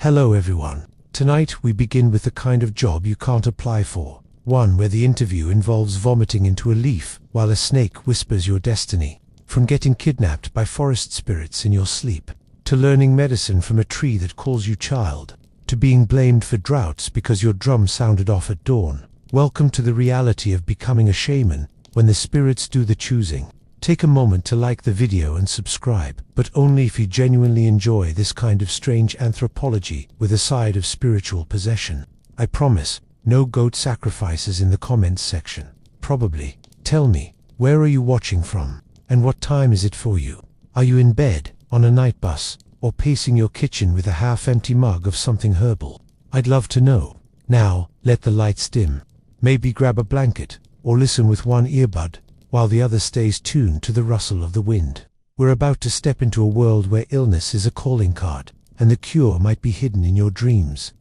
Hello everyone. Tonight we begin with the kind of job you can't apply for. One where the interview involves vomiting into a leaf while a snake whispers your destiny. From getting kidnapped by forest spirits in your sleep, to learning medicine from a tree that calls you child, to being blamed for droughts because your drum sounded off at dawn. Welcome to the reality of becoming a shaman when the spirits do the choosing. Take a moment to like the video and subscribe, but only if you genuinely enjoy this kind of strange anthropology with a side of spiritual possession. I promise, no goat sacrifices in the comments section. Probably. Tell me, where are you watching from? And what time is it for you? Are you in bed, on a night bus, or pacing your kitchen with a half-empty mug of something herbal? I'd love to know. Now, let the lights dim. Maybe grab a blanket, or listen with one earbud, while the other stays tuned to the rustle of the wind. We're about to step into a world where illness is a calling card, and the cure might be hidden in your dreams.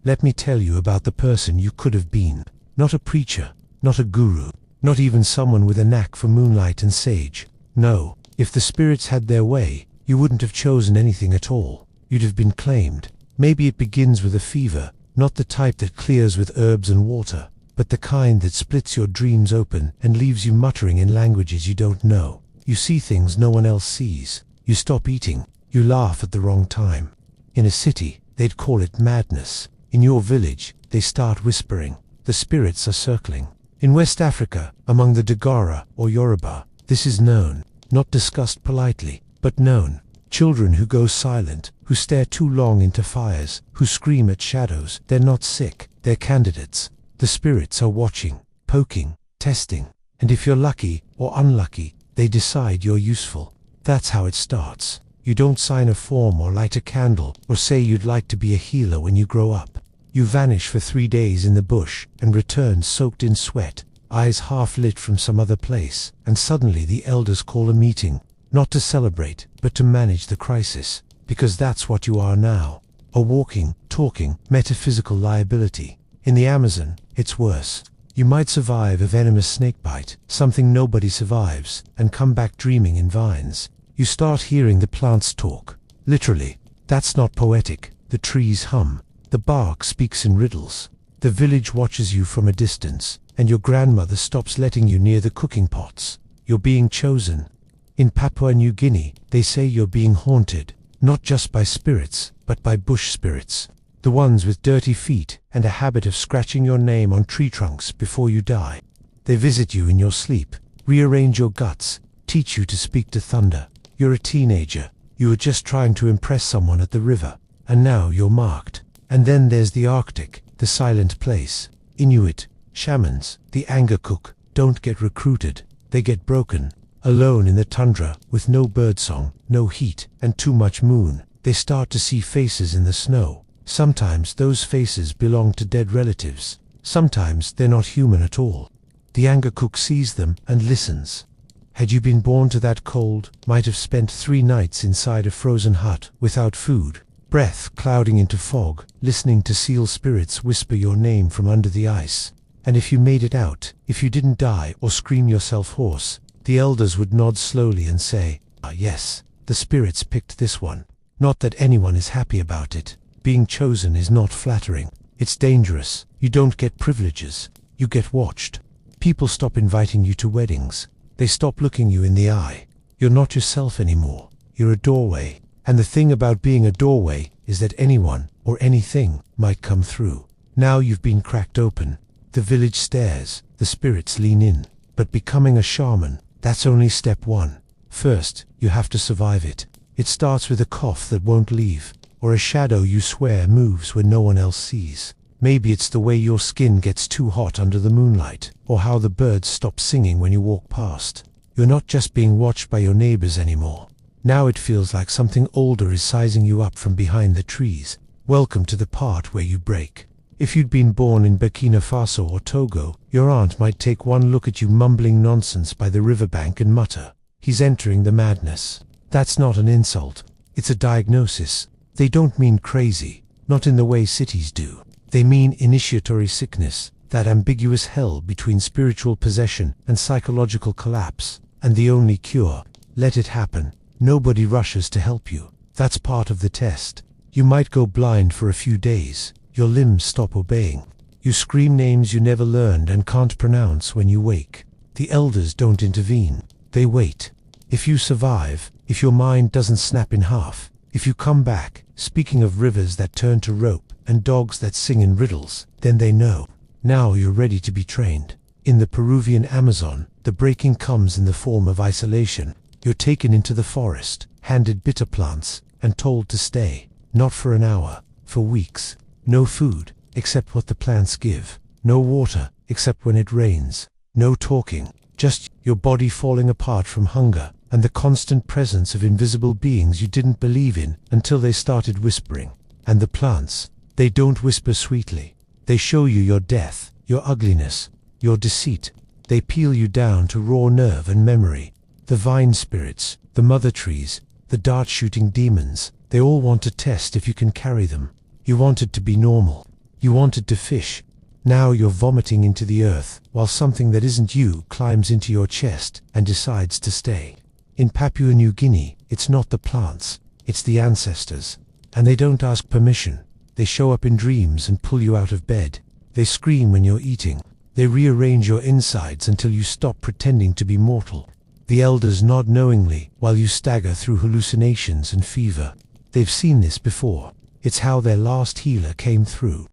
Let me tell you about the person you could have been. Not a preacher, not a guru, not even someone with a knack for moonlight and sage. No, if the spirits had their way, you wouldn't have chosen anything at all. You'd have been claimed. Maybe it begins with a fever, not the type that clears with herbs and water, but the kind that splits your dreams open and leaves you muttering in languages you don't know. You see things no one else sees. You stop eating. You laugh at the wrong time. In a city, they'd call it madness. In your village, they start whispering. The spirits are circling. In West Africa, among the Dagara or Yoruba, this is known, not discussed politely, but known. Children who go silent, who stare too long into fires, who scream at shadows, they're not sick, they're candidates. The spirits are watching, poking, testing, and if you're lucky or unlucky, they decide you're useful. That's how it starts. You don't sign a form or light a candle or say you'd like to be a healer when you grow up. You vanish for 3 days in the bush and return soaked in sweat, eyes half lit from some other place, and suddenly the elders call a meeting, not to celebrate, but to manage the crisis, because that's what you are now, a walking, talking, metaphysical liability. In the Amazon, it's worse. You might survive a venomous snakebite, something nobody survives, and come back dreaming in vines. You start hearing the plants talk. Literally. That's not poetic. The trees hum. The bark speaks in riddles. The village watches you from a distance, and your grandmother stops letting you near the cooking pots. You're being chosen. In Papua New Guinea, they say you're being haunted, not just by spirits, but by bush spirits. The ones with dirty feet and a habit of scratching your name on tree trunks before you die. They visit you in your sleep, rearrange your guts, teach you to speak to thunder. You're a teenager. You were just trying to impress someone at the river, and now you're marked. And then there's the Arctic, the silent place. Inuit, shamans, the anger cook, don't get recruited. They get broken. Alone in the tundra, with no birdsong, no heat, and too much moon, they start to see faces in the snow. Sometimes those faces belong to dead relatives. Sometimes they're not human at all. The anger cook sees them and listens. Had you been born to that cold, might have spent 3 nights inside a frozen hut, without food, breath clouding into fog, listening to seal spirits whisper your name from under the ice. And if you made it out, if you didn't die or scream yourself hoarse, the elders would nod slowly and say, "Ah yes, the spirits picked this one." Not that anyone is happy about it. Being chosen is not flattering. It's dangerous. You don't get privileges. You get watched. People stop inviting you to weddings. They stop looking you in the eye. You're not yourself anymore. You're a doorway. And the thing about being a doorway is that anyone or anything might come through. Now you've been cracked open. The village stares. The spirits lean in. But becoming a shaman, that's only step 1. First, you have to survive it. It starts with a cough that won't leave, or a shadow you swear moves when no one else sees. Maybe it's the way your skin gets too hot under the moonlight, or how the birds stop singing when you walk past. You're not just being watched by your neighbors anymore. Now it feels like something older is sizing you up from behind the trees. Welcome to the part where you break. If you'd been born in Burkina Faso or Togo, your aunt might take one look at you mumbling nonsense by the riverbank and mutter, "He's entering the madness." That's not an insult. It's a diagnosis. They don't mean crazy, not in the way cities do. They mean initiatory sickness, that ambiguous hell between spiritual possession and psychological collapse. And the only cure, let it happen. Nobody rushes to help you. That's part of the test. You might go blind for a few days. Your limbs stop obeying. You scream names you never learned and can't pronounce when you wake. The elders don't intervene. They wait. If you survive, if your mind doesn't snap in half, if you come back, speaking of rivers that turn to rope and dogs that sing in riddles, then they know. Now you're ready to be trained. In the Peruvian Amazon, the breaking comes in the form of isolation. You're taken into the forest, handed bitter plants, and told to stay. Not for an hour, for weeks. No food, except what the plants give. No water, except when it rains. No talking, just your body falling apart from hunger, and the constant presence of invisible beings you didn't believe in until they started whispering. And the plants, they don't whisper sweetly. They show you your death, your ugliness, your deceit. They peel you down to raw nerve and memory. The vine spirits, the mother trees, the dart-shooting demons, they all want to test if you can carry them. You wanted to be normal. You wanted to fish. Now you're vomiting into the earth, while something that isn't you climbs into your chest and decides to stay. In Papua New Guinea, it's not the plants, it's the ancestors. And they don't ask permission. They show up in dreams and pull you out of bed. They scream when you're eating. They rearrange your insides until you stop pretending to be mortal. The elders nod knowingly while you stagger through hallucinations and fever. They've seen this before. It's how their last healer came through.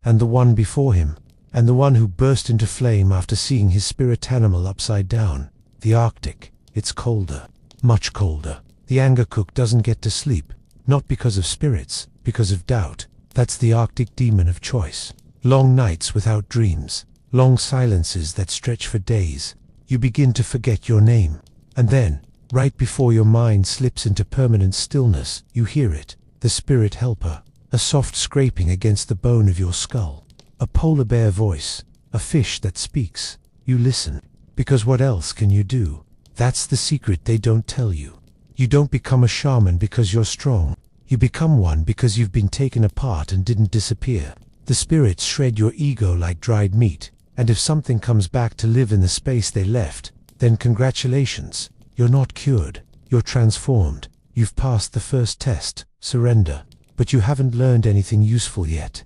And the one before him. And the one who burst into flame after seeing his spirit animal upside down. The Arctic. It's colder. Much colder. The Angakok doesn't get to sleep. Not because of spirits, because of doubt. That's the Arctic demon of choice. Long nights without dreams. Long silences that stretch for days. You begin to forget your name. And then, right before your mind slips into permanent stillness, you hear it. The spirit helper. A soft scraping against the bone of your skull. A polar bear voice. A fish that speaks. You listen. Because what else can you do? That's the secret they don't tell you. You don't become a shaman because you're strong. You become one because you've been taken apart and didn't disappear. The spirits shred your ego like dried meat. And if something comes back to live in the space they left, then congratulations. You're not cured. You're transformed. You've passed the first test, surrender. But you haven't learned anything useful yet.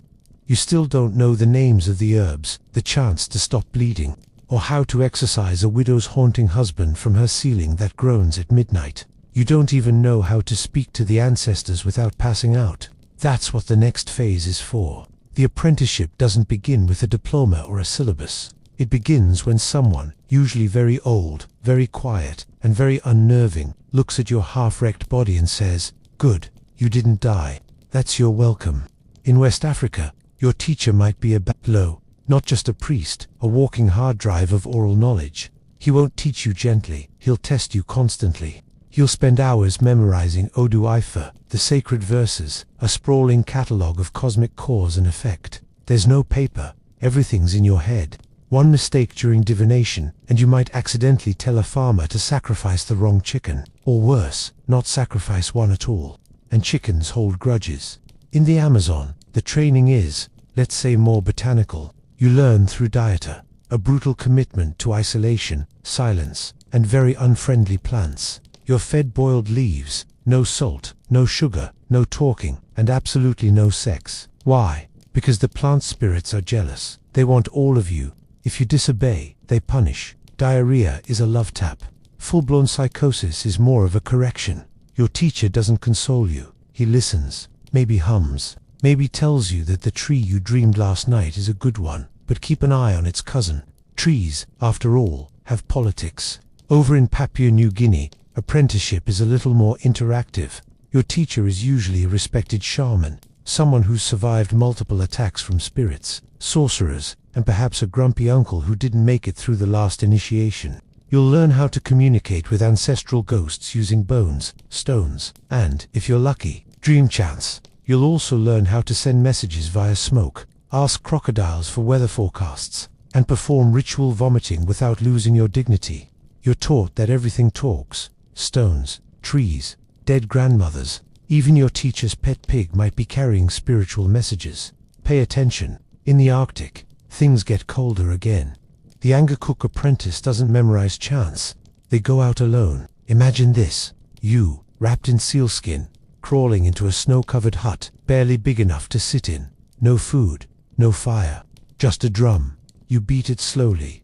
You still don't know the names of the herbs, the chance to stop bleeding, or how to exorcise a widow's haunting husband from her ceiling that groans at midnight. You don't even know how to speak to the ancestors without passing out. That's what the next phase is for. The apprenticeship doesn't begin with a diploma or a syllabus. It begins when someone, usually very old, very quiet, and very unnerving, looks at your half-wrecked body and says, "Good, you didn't die. That's your welcome." In West Africa, your teacher might be a Bablo, not just a priest, a walking hard drive of oral knowledge. He won't teach you gently, he'll test you constantly. He'll spend hours memorizing Odu Ifa, the sacred verses, a sprawling catalogue of cosmic cause and effect. There's no paper, everything's in your head. One mistake during divination, and you might accidentally tell a farmer to sacrifice the wrong chicken, or worse, not sacrifice one at all. And chickens hold grudges. In the Amazon, the training is, let's say, more botanical. You learn through dieta, a brutal commitment to isolation, silence, and very unfriendly plants. You're fed boiled leaves, no salt, no sugar, no talking, and absolutely no sex. Why? Because the plant spirits are jealous. They want all of you. If you disobey, they punish. Diarrhea is a love tap. Full-blown psychosis is more of a correction. Your teacher doesn't console you. He listens, maybe hums, maybe tells you that the tree you dreamed last night is a good one, but keep an eye on its cousin. Trees, after all, have politics. Over in Papua New Guinea, apprenticeship is a little more interactive. Your teacher is usually a respected shaman, someone who's survived multiple attacks from spirits, sorcerers, and perhaps a grumpy uncle who didn't make it through the last initiation. You'll learn how to communicate with ancestral ghosts using bones, stones, and, if you're lucky, dream chants. You'll also learn how to send messages via smoke, ask crocodiles for weather forecasts, and perform ritual vomiting without losing your dignity. You're taught that everything talks. Stones, trees, dead grandmothers, even your teacher's pet pig might be carrying spiritual messages. Pay attention. In the Arctic, things get colder again. The Angakok apprentice doesn't memorize chants. They go out alone. Imagine this. You, wrapped in sealskin, crawling into a snow-covered hut, barely big enough to sit in. No food, no fire, just a drum. You beat it slowly.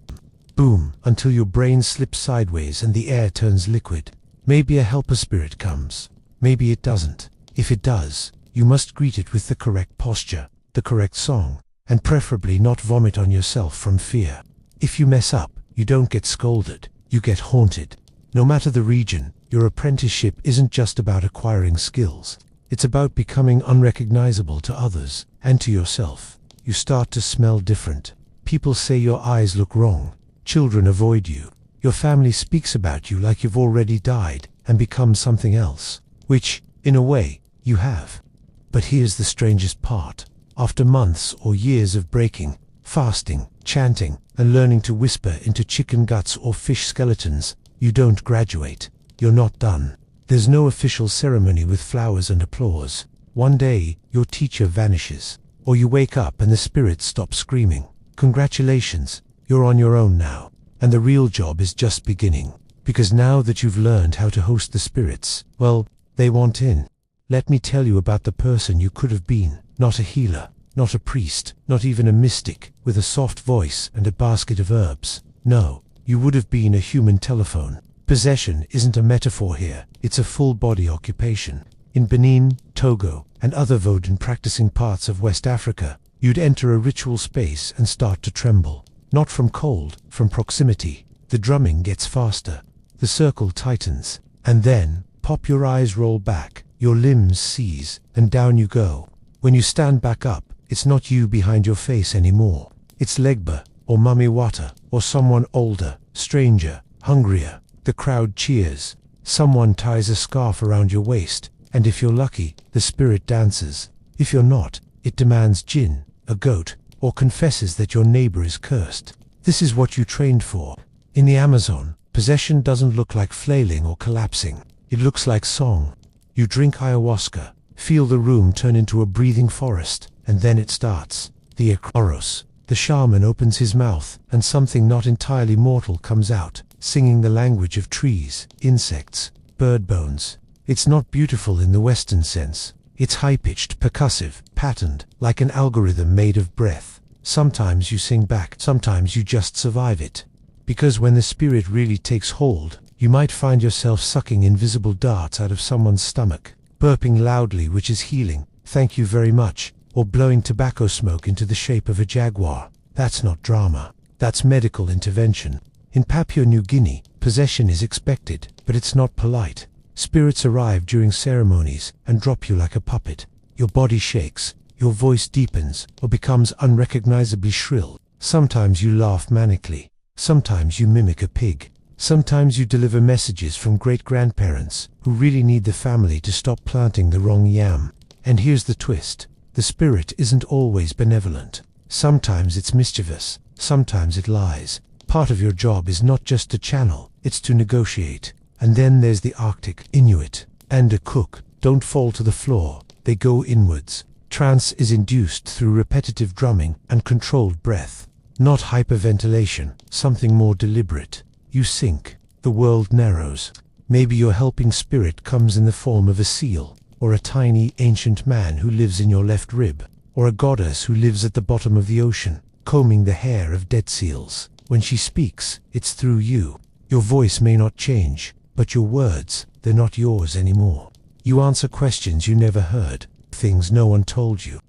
Boom, until your brain slips sideways and the air turns liquid. Maybe a helper spirit comes. Maybe it doesn't. If it does, you must greet it with the correct posture, the correct song, and preferably not vomit on yourself from fear. If you mess up, you don't get scolded, you get haunted. No matter the region, your apprenticeship isn't just about acquiring skills. It's about becoming unrecognizable to others and to yourself. You start to smell different. People say your eyes look wrong. Children avoid you. Your family speaks about you like you've already died and become something else, which, in a way, you have. But here's the strangest part. After months or years of breaking, fasting, chanting, and learning to whisper into chicken guts or fish skeletons, you don't graduate. You're not done. There's no official ceremony with flowers and applause. One day, your teacher vanishes. Or you wake up and the spirit stops screaming. Congratulations, you're on your own now. And the real job is just beginning. Because now that you've learned how to host the spirits, well, they want in. Let me tell you about the person you could have been. Not a healer, not a priest, not even a mystic, with a soft voice and a basket of herbs. No, you would have been a human telephone. Possession isn't a metaphor here, it's a full-body occupation. In Benin, Togo, and other Vodun-practicing parts of West Africa, you'd enter a ritual space and start to tremble. Not from cold, from proximity. The drumming gets faster. The circle tightens. And then, pop, your eyes roll back, your limbs seize, and down you go. When you stand back up, it's not you behind your face anymore. It's Legba, or Mummy Wata, or someone older, stranger, hungrier. The crowd cheers. Someone ties a scarf around your waist, and if you're lucky, the spirit dances. If you're not, it demands gin, a goat, or confesses that your neighbor is cursed. This is what you trained for. In the Amazon, possession doesn't look like flailing or collapsing. It looks like song. You drink ayahuasca, feel the room turn into a breathing forest, and then it starts. The Oros. The shaman opens his mouth, and something not entirely mortal comes out, singing the language of trees, insects, bird bones. It's not beautiful in the Western sense. It's high-pitched, percussive, patterned, like an algorithm made of breath. Sometimes you sing back, sometimes you just survive it. Because when the spirit really takes hold, you might find yourself sucking invisible darts out of someone's stomach, burping loudly, which is healing, thank you very much, or blowing tobacco smoke into the shape of a jaguar. That's not drama. That's medical intervention. In Papua New Guinea, possession is expected, but it's not polite. Spirits arrive during ceremonies and drop you like a puppet. Your body shakes, your voice deepens or becomes unrecognizably shrill. Sometimes you laugh manically. Sometimes you mimic a pig. Sometimes you deliver messages from great-grandparents who really need the family to stop planting the wrong yam. And here's the twist. The spirit isn't always benevolent. Sometimes it's mischievous. Sometimes it lies. Part of your job is not just to channel, it's to negotiate. And then there's the Arctic Inuit and a cook. Don't fall to the floor. They go inwards. Trance is induced through repetitive drumming and controlled breath. Not hyperventilation, something more deliberate. You sink. The world narrows. Maybe your helping spirit comes in the form of a seal, or a tiny ancient man who lives in your left rib, or a goddess who lives at the bottom of the ocean, combing the hair of dead seals. When she speaks, it's through you. Your voice may not change, but your words, they're not yours anymore. You answer questions you never heard, things no one told you.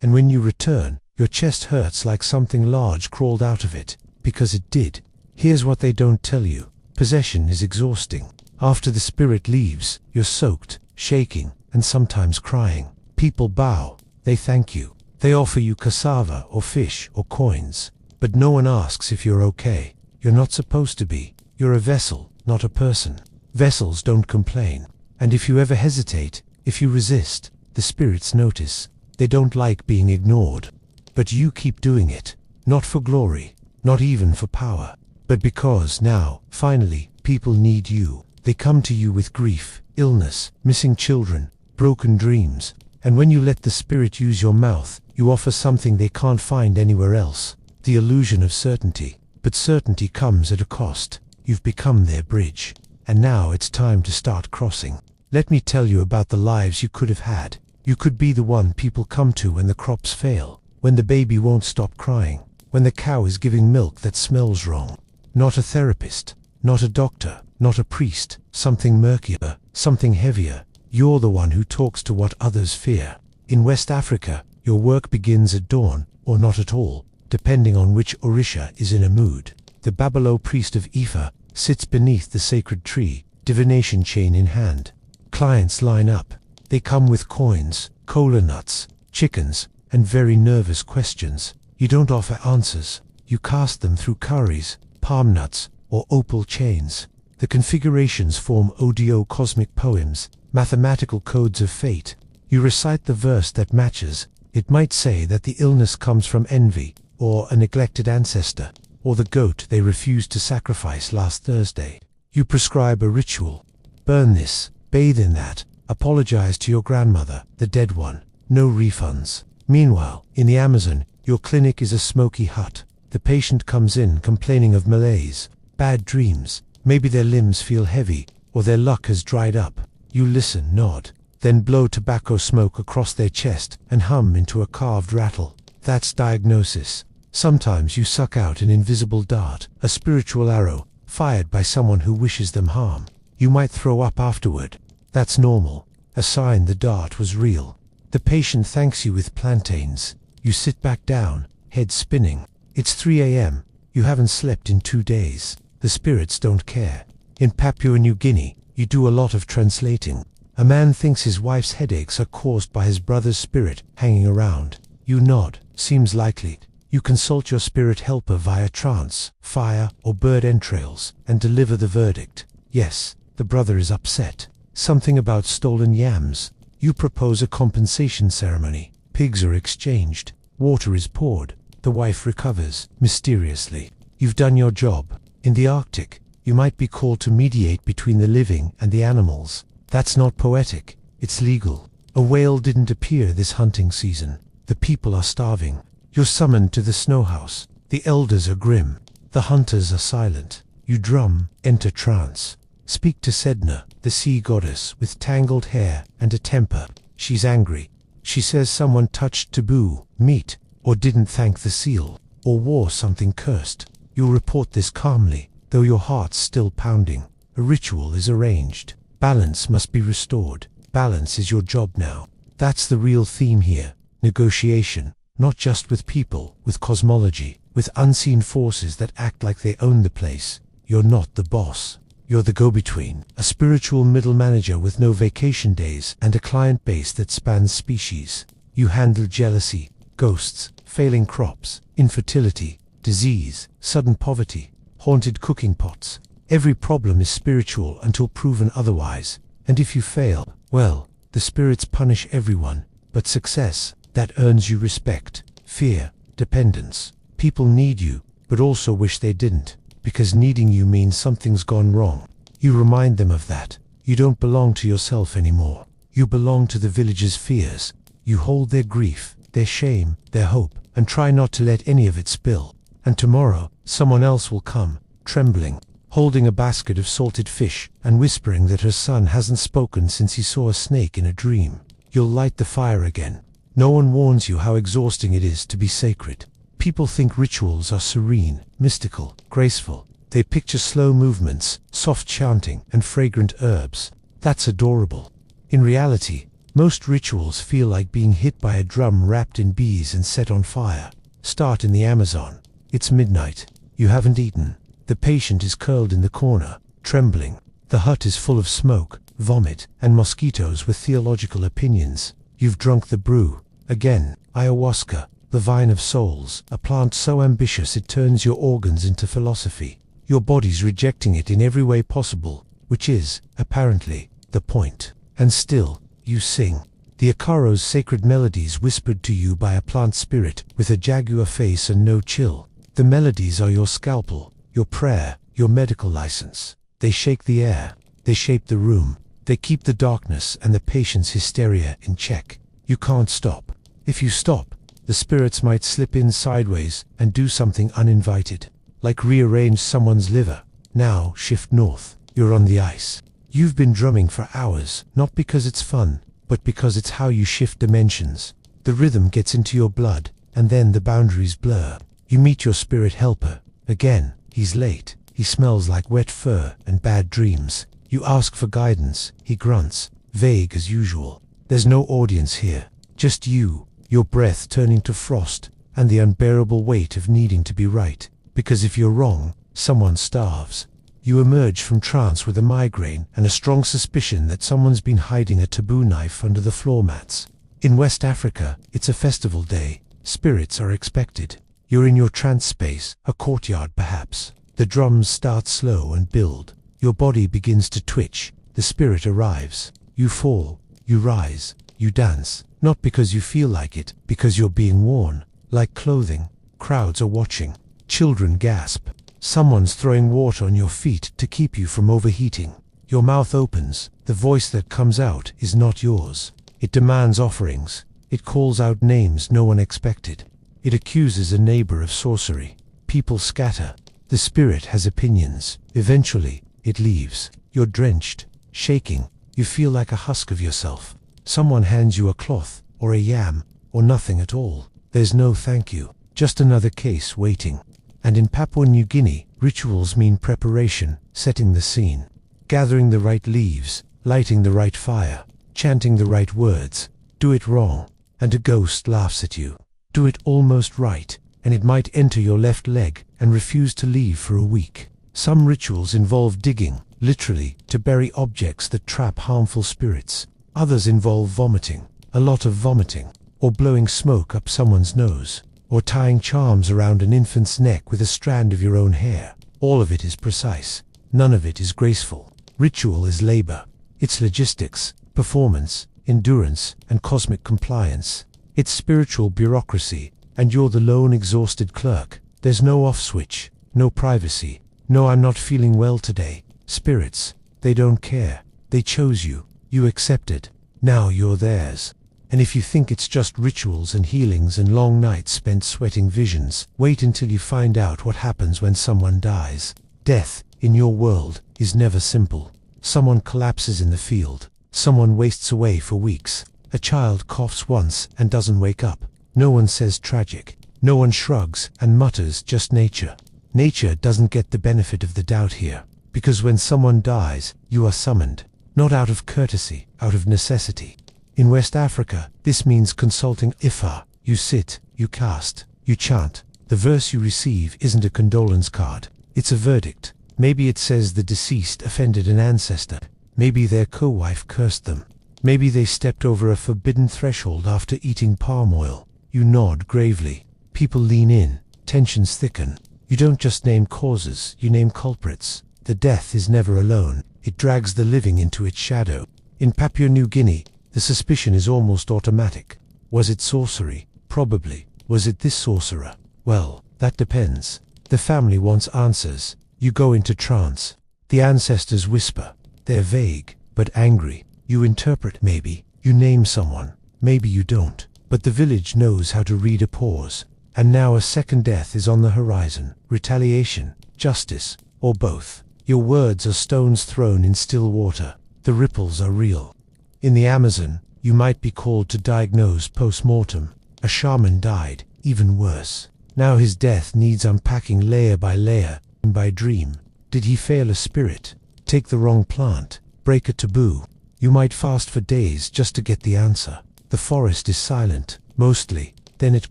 And when you return, your chest hurts like something large crawled out of it, because it did. Here's what they don't tell you. Possession is exhausting. After the spirit leaves, you're soaked, shaking, and sometimes crying. People bow. They thank you. They offer you cassava or fish or coins. But no one asks if you're okay. You're not supposed to be. You're a vessel, not a person. Vessels don't complain. And if you ever hesitate, if you resist, the spirits notice. They don't like being ignored. But you keep doing it. Not for glory. Not even for power. But because now, finally, people need you. They come to you with grief, illness, missing children, broken dreams. And when you let the spirit use your mouth, you offer something they can't find anywhere else. The illusion of certainty. But certainty comes at a cost. You've become their bridge. And now it's time to start crossing. Let me tell you about the lives you could have had. You could be the one people come to when the crops fail, when the baby won't stop crying, when the cow is giving milk that smells wrong. Not a therapist, not a doctor, not a priest, something murkier, something heavier. You're the one who talks to what others fear. In West Africa, your work begins at dawn, or not at all, depending on which Orisha is in a mood. The Babalo priest of Ifa sits beneath the sacred tree, divination chain in hand. Clients line up. They come with coins, cola nuts, chickens, and very nervous questions. You don't offer answers. You cast them through cowries, palm nuts, or opal chains. The configurations form ODO cosmic poems, mathematical codes of fate. You recite the verse that matches. It might say that the illness comes from envy, or a neglected ancestor, or the goat they refused to sacrifice last Thursday. You prescribe a ritual. Burn this, bathe in that, apologize to your grandmother, the dead one. No refunds. Meanwhile, in the Amazon, your clinic is a smoky hut. The patient comes in complaining of malaise, bad dreams, maybe their limbs feel heavy, or their luck has dried up. You listen, nod, then blow tobacco smoke across their chest and hum into a carved rattle. That's diagnosis. Sometimes you suck out an invisible dart, a spiritual arrow, fired by someone who wishes them harm. You might throw up afterward. That's normal, a sign the dart was real. The patient thanks you with plantains. You sit back down, head spinning. It's 3 a.m. You haven't slept in 2 days. The spirits don't care. In Papua New Guinea, you do a lot of translating. A man thinks his wife's headaches are caused by his brother's spirit hanging around. You nod, seems likely. You consult your spirit helper via trance, fire, or bird entrails, and deliver the verdict. Yes, the brother is upset. Something about stolen yams. You propose a compensation ceremony. Pigs are exchanged. Water is poured. The wife recovers, mysteriously. You've done your job. In the Arctic, you might be called to mediate between the living and the animals. That's not poetic. It's legal. A whale didn't appear this hunting season. The people are starving. You're summoned to the snow house. The elders are grim. The hunters are silent. You drum, enter trance. Speak to Sedna, the sea goddess with tangled hair and a temper. She's angry. She says someone touched taboo, meat, or didn't thank the seal, or wore something cursed. You'll report this calmly, though your heart's still pounding. A ritual is arranged. Balance must be restored. Balance is your job now. That's the real theme here. Negotiation, not just with people, with cosmology, with unseen forces that act like they own the place. You're not the boss. You're the go-between, a spiritual middle manager with no vacation days and a client base that spans species. You handle jealousy, ghosts, failing crops, infertility, disease, sudden poverty, haunted cooking pots. Every problem is spiritual until proven otherwise. And if you fail, well, the spirits punish everyone. But success, that earns you respect, fear, dependence. People need you, but also wish they didn't. Because needing you means something's gone wrong. You remind them of that. You don't belong to yourself anymore. You belong to the village's fears. You hold their grief, their shame, their hope, and try not to let any of it spill. And tomorrow, someone else will come, trembling, holding a basket of salted fish, and whispering that her son hasn't spoken since he saw a snake in a dream. You'll light the fire again. No one warns you how exhausting it is to be sacred. People think rituals are serene, mystical, graceful. They picture slow movements, soft chanting, and fragrant herbs. That's adorable. In reality, most rituals feel like being hit by a drum wrapped in bees and set on fire. Start in the Amazon. It's midnight. You haven't eaten. The patient is curled in the corner, trembling. The hut is full of smoke, vomit, and mosquitoes with theological opinions. You've drunk the brew. Again, ayahuasca, the vine of souls, a plant so ambitious it turns your organs into philosophy. Your body's rejecting it in every way possible, which is, apparently, the point. And still, you sing. The Akaro's sacred melodies whispered to you by a plant spirit with a jaguar face and no chill. The melodies are your scalpel, your prayer, your medical license. They shake the air. They shape the room. They keep the darkness and the patient's hysteria in check. You can't stop. If you stop, the spirits might slip in sideways and do something uninvited, like rearrange someone's liver. Now shift north. You're on the ice. You've been drumming for hours, not because it's fun, but because it's how you shift dimensions. The rhythm gets into your blood, and then the boundaries blur. You meet your spirit helper. Again, he's late. He smells like wet fur and bad dreams. You ask for guidance. He grunts, vague as usual. There's no audience here. Just you, your breath turning to frost, and the unbearable weight of needing to be right. Because if you're wrong, someone starves. You emerge from trance with a migraine and a strong suspicion that someone's been hiding a taboo knife under the floor mats. In West Africa, it's a festival day. Spirits are expected. You're in your trance space, a courtyard perhaps. The drums start slow and build. Your body begins to twitch. The spirit arrives. You fall. You rise. You dance. Not because you feel like it, because you're being worn. Like clothing. Crowds are watching. Children gasp. Someone's throwing water on your feet to keep you from overheating. Your mouth opens. The voice that comes out is not yours. It demands offerings. It calls out names no one expected. It accuses a neighbor of sorcery. People scatter. The spirit has opinions. Eventually, it leaves. You're drenched, shaking. You feel like a husk of yourself. Someone hands you a cloth, or a yam, or nothing at all. There's no thank you. Just another case waiting. And in Papua New Guinea, rituals mean preparation, setting the scene. Gathering the right leaves, lighting the right fire, chanting the right words. Do it wrong, and a ghost laughs at you. Do it almost right, and it might enter your left leg and refuse to leave for a week. Some rituals involve digging, literally, to bury objects that trap harmful spirits. Others involve vomiting, a lot of vomiting, or blowing smoke up someone's nose, or tying charms around an infant's neck with a strand of your own hair. All of it is precise. None of it is graceful. Ritual is labor. It's logistics, performance, endurance, and cosmic compliance. It's spiritual bureaucracy, and you're the lone exhausted clerk. There's no off switch, no privacy. No, I'm not feeling well today. Spirits, they don't care. They chose you. You accepted. Now you're theirs. And if you think it's just rituals and healings and long nights spent sweating visions, wait until you find out what happens when someone dies. Death, in your world, is never simple. Someone collapses in the field. Someone wastes away for weeks. A child coughs once and doesn't wake up. No one says tragic. No one shrugs and mutters, just nature. Nature doesn't get the benefit of the doubt here. Because when someone dies, you are summoned. Not out of courtesy, out of necessity. In West Africa, this means consulting Ifa. You sit, you cast, you chant. The verse you receive isn't a condolence card. It's a verdict. Maybe it says the deceased offended an ancestor. Maybe their co-wife cursed them. Maybe they stepped over a forbidden threshold after eating palm oil. You nod gravely. People lean in. Tensions thicken. You don't just name causes, you name culprits. The death is never alone. It drags the living into its shadow. In Papua New Guinea, the suspicion is almost automatic. Was it sorcery? Probably. Was it this sorcerer? Well, that depends. The family wants answers. You go into trance. The ancestors whisper. They're vague, but angry. You interpret maybe. You name someone. Maybe you don't. But the village knows how to read a pause. And now a second death is on the horizon. Retaliation, justice, or both. Your words are stones thrown in still water. The ripples are real. In the Amazon, you might be called to diagnose post-mortem. A shaman died, even worse. Now his death needs unpacking layer by layer, by dream. Did he fail a spirit? Take the wrong plant? Break a taboo? You might fast for days just to get the answer. The forest is silent, mostly. Then it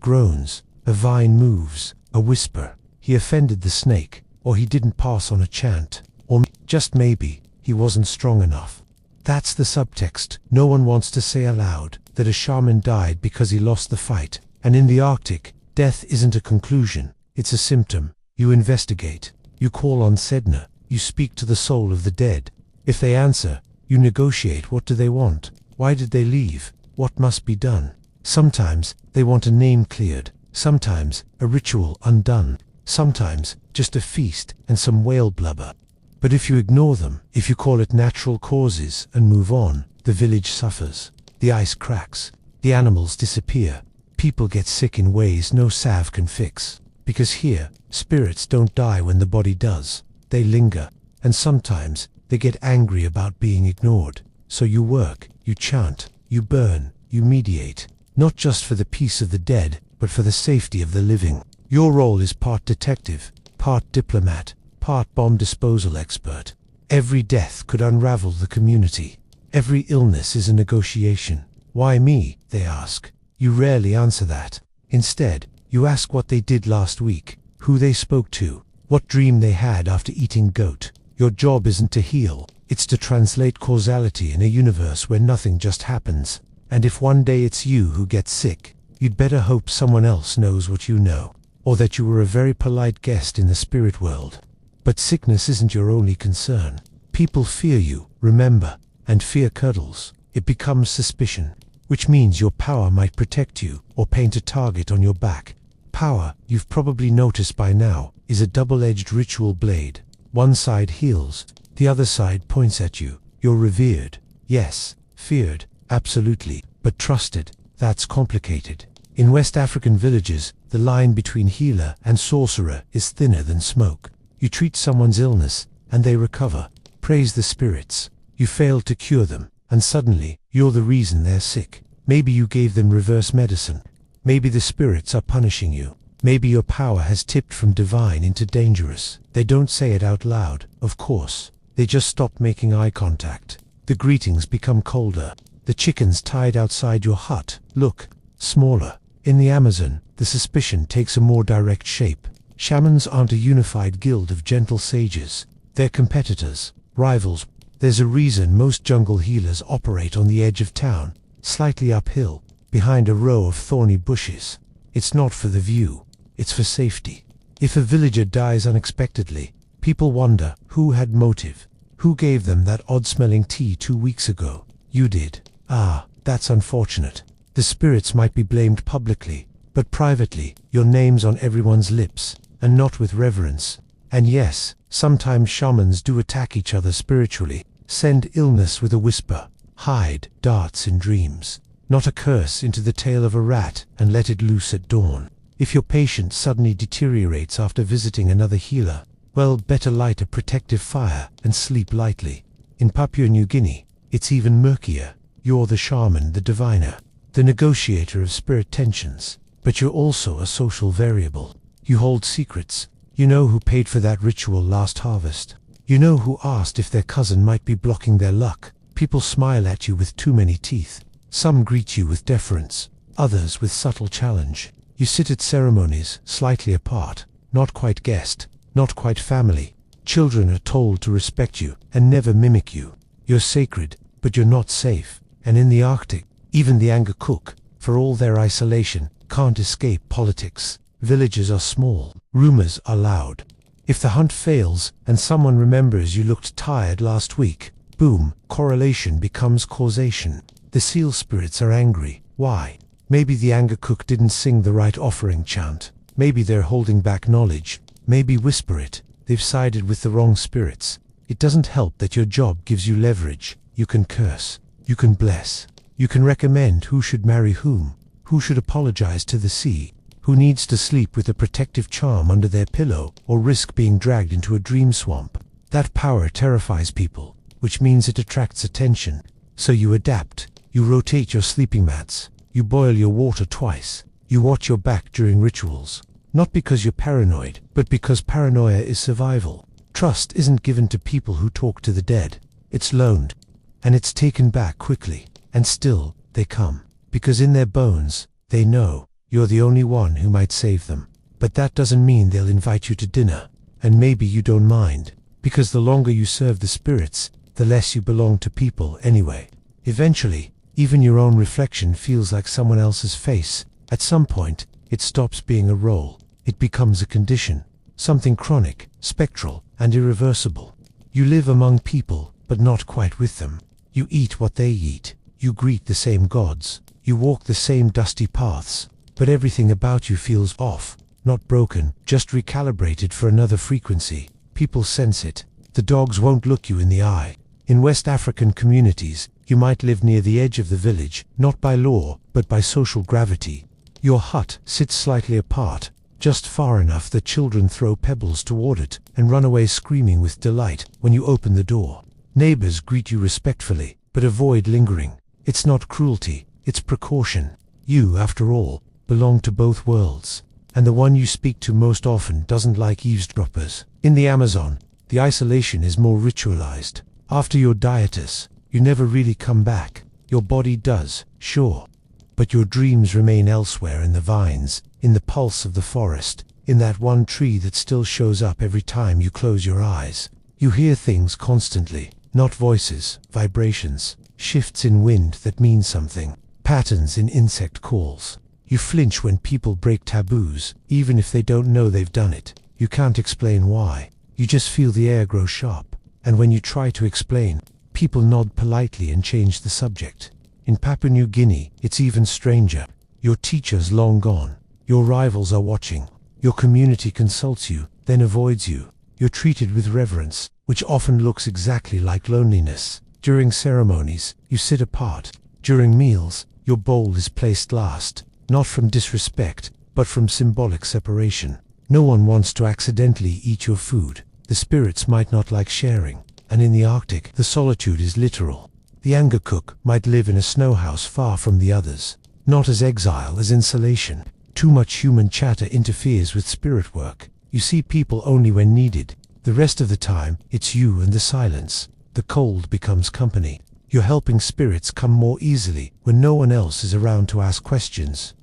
groans. A vine moves. A whisper. He offended the snake, or he didn't pass on a chant. Or just maybe, he wasn't strong enough. That's the subtext. No one wants to say aloud that a shaman died because he lost the fight. And in the Arctic, death isn't a conclusion, it's a symptom. You investigate. You call on Sedna. You speak to the soul of the dead. If they answer, you negotiate. What do they want? Why did they leave? What must be done? Sometimes, they want a name cleared. Sometimes, a ritual undone. Sometimes, just a feast and some whale blubber. But if you ignore them, if you call it natural causes and move on, the village suffers. The ice cracks. The animals disappear. People get sick in ways no salve can fix. Because here, spirits don't die when the body does. They linger. And sometimes, They get angry about being ignored. So you work, you chant, you burn, you mediate, not just for the peace of the dead, but for the safety of the living. Your role is part detective, part diplomat, part bomb disposal expert. Every death could unravel the community. Every illness is a negotiation. Why me, they ask. You rarely answer that. Instead, you ask what they did last week, who they spoke to, what dream they had after eating goat. Your job isn't to heal, it's to translate causality in a universe where nothing just happens. And if one day it's you who gets sick, you'd better hope someone else knows what you know, or that you were a very polite guest in the spirit world. But sickness isn't your only concern. People fear you, remember, and fear curdles. It becomes suspicion, which means your power might protect you or paint a target on your back. Power, you've probably noticed by now, is a double-edged ritual blade. One side heals, the other side points at you. You're revered, yes, feared, absolutely, but trusted. That's complicated. In West African villages, the line between healer and sorcerer is thinner than smoke. You treat someone's illness, and they recover. Praise the spirits. You fail to cure them, and suddenly, you're the reason they're sick. Maybe you gave them reverse medicine. Maybe the spirits are punishing you. Maybe your power has tipped from divine into dangerous. They don't say it out loud, of course. They just stop making eye contact. The greetings become colder. The chickens tied outside your hut look smaller. In the Amazon, the suspicion takes a more direct shape. Shamans aren't a unified guild of gentle sages. They're competitors, rivals. There's a reason most jungle healers operate on the edge of town, slightly uphill, behind a row of thorny bushes. It's not for the view, it's for safety. If a villager dies unexpectedly, people wonder who had motive. Who gave them that odd-smelling tea 2 weeks ago? You did. Ah, that's unfortunate. The spirits might be blamed publicly, but privately, your name's on everyone's lips, and not with reverence. And yes, sometimes shamans do attack each other spiritually, send illness with a whisper, hide darts in dreams, not a curse into the tail of a rat and let it loose at dawn. If your patient suddenly deteriorates after visiting another healer, well, better light a protective fire and sleep lightly. In Papua New Guinea, it's even murkier. You're the shaman, the diviner, the negotiator of spirit tensions, but you're also a social variable. You hold secrets. You know who paid for that ritual last harvest. You know who asked if their cousin might be blocking their luck. People smile at you with too many teeth. Some greet you with deference, others with subtle challenge. You sit at ceremonies, slightly apart, not quite guest, not quite family. Children are told to respect you and never mimic you. You're sacred, but you're not safe. And in the Arctic, even the Angakok, for all their isolation, can't escape politics. Villages are small, rumors are loud. If the hunt fails and someone remembers you looked tired last week, boom, correlation becomes causation. The seal spirits are angry. Why? Maybe the Angakok didn't sing the right offering chant. Maybe they're holding back knowledge. Maybe whisper it. They've sided with the wrong spirits. It doesn't help that your job gives you leverage. You can curse. You can bless. You can recommend who should marry whom, who should apologize to the sea, who needs to sleep with a protective charm under their pillow or risk being dragged into a dream swamp. That power terrifies people, which means it attracts attention. So you adapt. You rotate your sleeping mats. You boil your water twice. You watch your back during rituals. Not because you're paranoid, but because paranoia is survival. Trust isn't given to people who talk to the dead. It's loaned. And it's taken back quickly. And still, they come. Because in their bones, they know you're the only one who might save them. But that doesn't mean they'll invite you to dinner. And maybe you don't mind. Because the longer you serve the spirits, the less you belong to people anyway. Eventually, even your own reflection feels like someone else's face. At some point, it stops being a role. It becomes a condition. Something chronic, spectral, and irreversible. You live among people, but not quite with them. You eat what they eat. You greet the same gods. You walk the same dusty paths. But everything about you feels off. Not broken, just recalibrated for another frequency. People sense it. The dogs won't look you in the eye. In West African communities, you might live near the edge of the village, not by law, but by social gravity. Your hut sits slightly apart, just far enough that children throw pebbles toward it and run away screaming with delight when you open the door. Neighbors greet you respectfully, but avoid lingering. It's not cruelty, it's precaution. You, after all, belong to both worlds, and the one you speak to most often doesn't like eavesdroppers. In the Amazon, the isolation is more ritualized. After your hiatus, you never really come back. Your body does, sure, but your dreams remain elsewhere, in the vines, in the pulse of the forest, in that one tree that still shows up every time you close your eyes. You hear things constantly, not voices, vibrations, shifts in wind that mean something, patterns in insect calls. You flinch when people break taboos, even if they don't know they've done it. You can't explain why. You just feel the air grow sharp, and when you try to explain, people nod politely and change the subject. In Papua New Guinea, it's even stranger. Your teacher's long gone. Your rivals are watching. Your community consults you, then avoids you. You're treated with reverence, which often looks exactly like loneliness. During ceremonies, you sit apart. During meals, your bowl is placed last, not from disrespect, but from symbolic separation. No one wants to accidentally eat your food. The spirits might not like sharing, and in the Arctic, the solitude is literal. The Angkor cook might live in a snow house far from the others, not as exile, as insulation. Too much human chatter interferes with spirit work. You see people only when needed. The rest of the time, it's you and the silence. The cold becomes company. You're helping spirits come more easily when no one else is around to ask questions.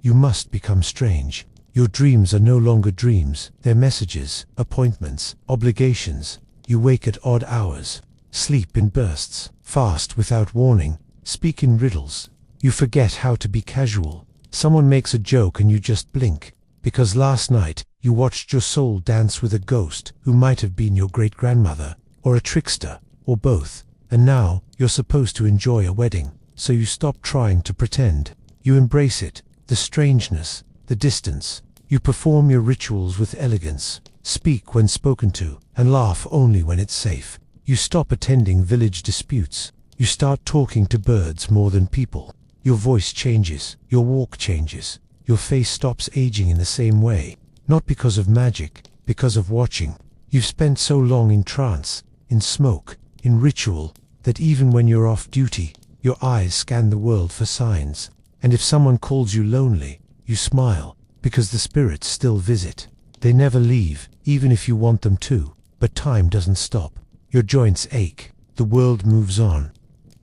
You must become strange. Your dreams are no longer dreams. They're messages, appointments, obligations. You wake at odd hours, sleep in bursts, fast without warning, speak in riddles. You forget how to be casual. Someone makes a joke and you just blink, because last night you watched your soul dance with a ghost who might have been your great-grandmother, or a trickster, or both, and now you're supposed to enjoy a wedding, so you stop trying to pretend. You embrace it, the strangeness, the distance. You perform your rituals with elegance, speak when spoken to, and laugh only when it's safe. You stop attending village disputes. You start talking to birds more than people. Your voice changes, your walk changes, your face stops aging in the same way, not because of magic, because of watching. You've spent so long in trance, in smoke, in ritual, that even when you're off duty, your eyes scan the world for signs. And if someone calls you lonely, you smile, because the spirits still visit. They never leave, even if you want them to, but time doesn't stop. Your joints ache, the world moves on,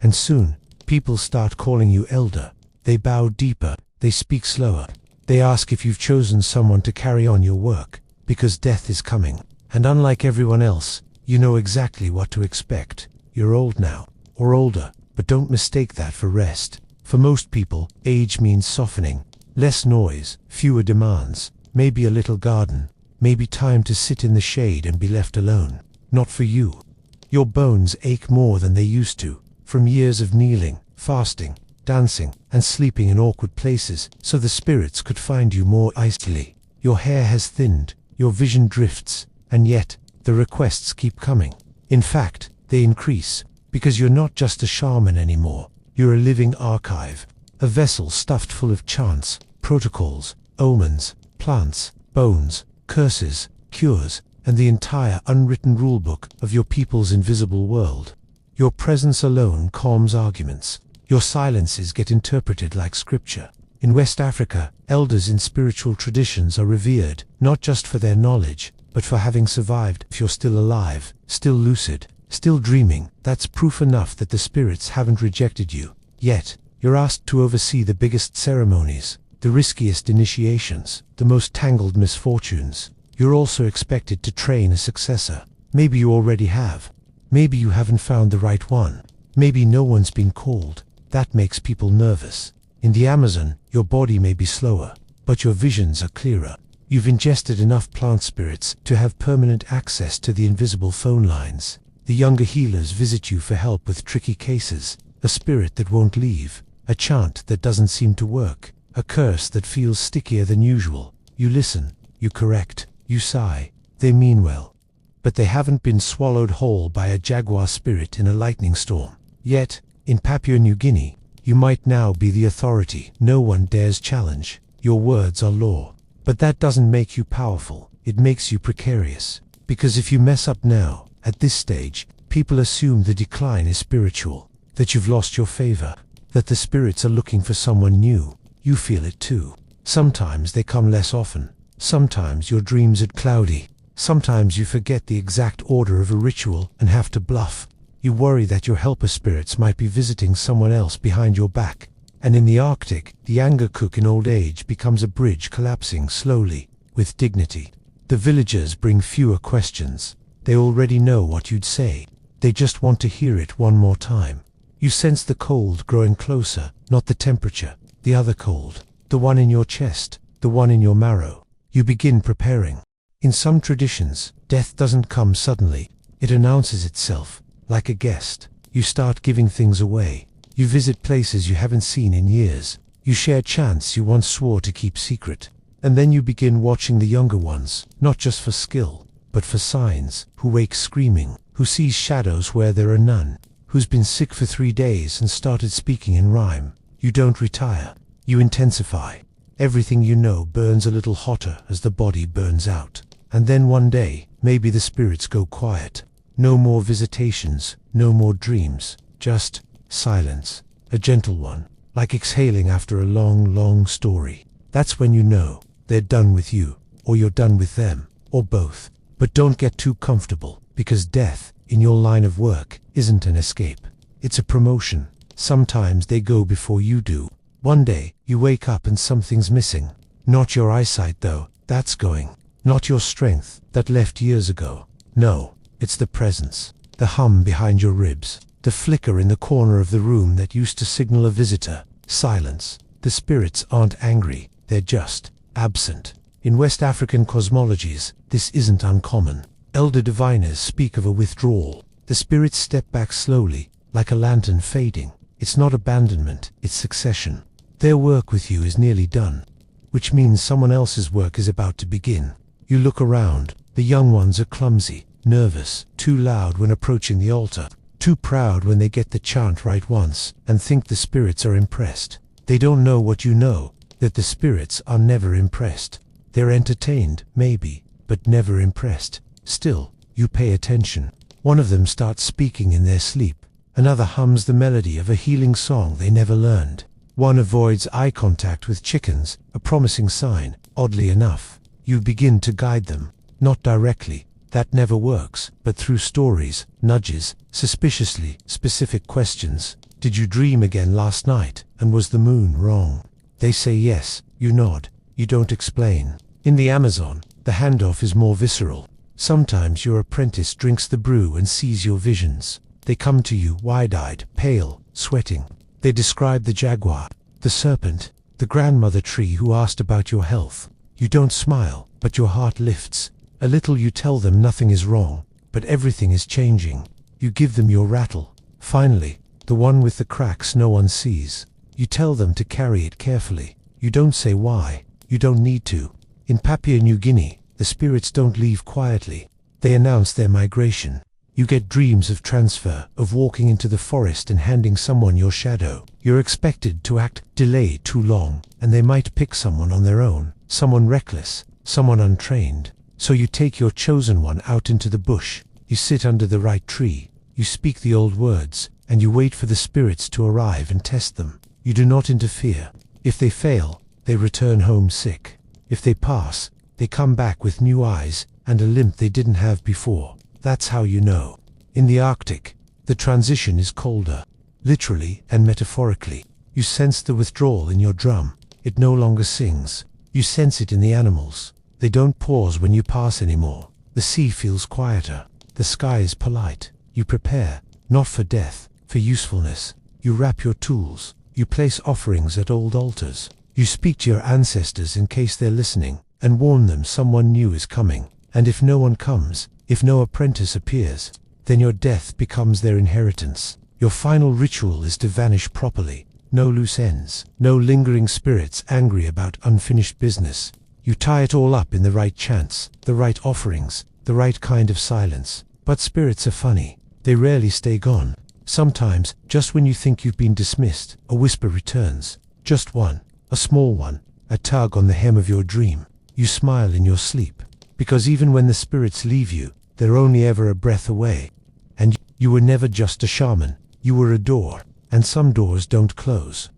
and soon, people start calling you elder. They bow deeper, they speak slower. They ask if you've chosen someone to carry on your work, because death is coming. And unlike everyone else, you know exactly what to expect. You're old now, or older, but don't mistake that for rest. For most people, age means softening. Less noise, fewer demands, maybe a little garden, maybe time to sit in the shade and be left alone. Not for you. Your bones ache more than they used to, from years of kneeling, fasting, dancing, and sleeping in awkward places, so the spirits could find you more easily. Your hair has thinned, your vision drifts, and yet, the requests keep coming. In fact, they increase, because you're not just a shaman anymore. You're a living archive, a vessel stuffed full of chants, protocols, omens, plants, bones, curses, cures, and the entire unwritten rulebook of your people's invisible world. Your presence alone calms arguments. Your silences get interpreted like scripture. In West Africa, elders in spiritual traditions are revered, not just for their knowledge, but for having survived. If you're still alive, still lucid, still dreaming, that's proof enough that the spirits haven't rejected you. Yet, you're asked to oversee the biggest ceremonies, the riskiest initiations, the most tangled misfortunes. You're also expected to train a successor. Maybe you already have. Maybe you haven't found the right one. Maybe no one's been called. That makes people nervous. In the Amazon, your body may be slower, but your visions are clearer. You've ingested enough plant spirits to have permanent access to the invisible phone lines. The younger healers visit you for help with tricky cases. A spirit that won't leave. A chant that doesn't seem to work. A curse that feels stickier than usual. You listen. You correct. You sigh. They mean well. But they haven't been swallowed whole by a jaguar spirit in a lightning storm. Yet, in Papua New Guinea, you might now be the authority no one dares challenge. Your words are law. But that doesn't make you powerful. It makes you precarious. Because if you mess up now, at this stage, People assume the decline is spiritual, that you've lost your favor, that the spirits are looking for someone new. You feel it too. Sometimes they come less often. Sometimes your dreams are cloudy. Sometimes you forget the exact order of a ritual and have to bluff. You worry that your helper spirits might be visiting someone else behind your back. And in the Arctic, the anger cook in old age becomes a bridge collapsing slowly, with dignity. The villagers bring fewer questions. They already know what you'd say. They just want to hear it one more time. You sense the cold growing closer, not the temperature, the other cold, the one in your chest, the one in your marrow. You begin preparing. In some traditions, death doesn't come suddenly. It announces itself, like a guest. You start giving things away. You visit places you haven't seen in years. You share chants you once swore to keep secret. And then you begin watching the younger ones, not just for skill, but for signs, who wake screaming, who sees shadows where there are none, who's been sick for 3 days and started speaking in rhyme. You don't retire. You intensify. Everything you know burns a little hotter as the body burns out. And then one day, maybe the spirits go quiet. No more visitations, no more dreams, just silence. A gentle one, like exhaling after a long, long story. That's when you know they're done with you, or you're done with them, or both. But don't get too comfortable, because death, in your line of work, isn't an escape. It's a promotion. Sometimes they go before you do. One day, you wake up and something's missing. Not your eyesight though, that's going. Not your strength, that left years ago. No, it's the presence. The hum behind your ribs. The flicker in the corner of the room that used to signal a visitor. Silence. The spirits aren't angry, they're just absent. In West African cosmologies, this isn't uncommon. Elder diviners speak of a withdrawal. The spirits step back slowly, like a lantern fading. It's not abandonment, it's succession. Their work with you is nearly done, which means someone else's work is about to begin. You look around. The young ones are clumsy, nervous, too loud when approaching the altar, too proud when they get the chant right once, and think the spirits are impressed. They don't know what you know, that the spirits are never impressed. They're entertained, maybe, but never impressed. Still, you pay attention. One of them starts speaking in their sleep. Another hums the melody of a healing song they never learned. One avoids eye contact with chickens, a promising sign. Oddly enough, you begin to guide them. Not directly, that never works, but through stories, nudges, suspiciously specific questions. Did you dream again last night, and was the moon wrong? They say yes, you nod. You don't explain. In the Amazon, the handoff is more visceral. Sometimes your apprentice drinks the brew and sees your visions. They come to you wide-eyed, pale, sweating. They describe the jaguar, the serpent, the grandmother tree who asked about your health. You don't smile, but your heart lifts. A little. You tell them nothing is wrong, but everything is changing. You give them your rattle. Finally, the one with the cracks no one sees. You tell them to carry it carefully. You don't say why. You don't need to. In Papua New Guinea, the spirits don't leave quietly. They announce their migration. You get dreams of transfer, of walking into the forest and handing someone your shadow. You're expected to act, delay too long, and they might pick someone on their own, someone reckless, someone untrained. So you take your chosen one out into the bush. You sit under the right tree. You speak the old words, and you wait for the spirits to arrive and test them. You do not interfere. If they fail, they return home sick. If they pass, they come back with new eyes and a limp they didn't have before. That's how you know. In the Arctic, the transition is colder, literally and metaphorically. You sense the withdrawal in your drum. It no longer sings. You sense it in the animals. They don't pause when you pass anymore. The sea feels quieter. The sky is polite. You prepare, not for death, for usefulness. You wrap your tools. You place offerings at old altars. You speak to your ancestors in case they're listening, and warn them someone new is coming. And if no one comes, if no apprentice appears, then your death becomes their inheritance. Your final ritual is to vanish properly. No loose ends, no lingering spirits angry about unfinished business. You tie it all up in the right chants, the right offerings, the right kind of silence. But spirits are funny. They rarely stay gone. Sometimes, just when you think you've been dismissed, a whisper returns. Just one, a small one, a tug on the hem of your dream. You smile in your sleep, because even when the spirits leave you, they're only ever a breath away. And You were never just a shaman, you were a door, and some doors don't close.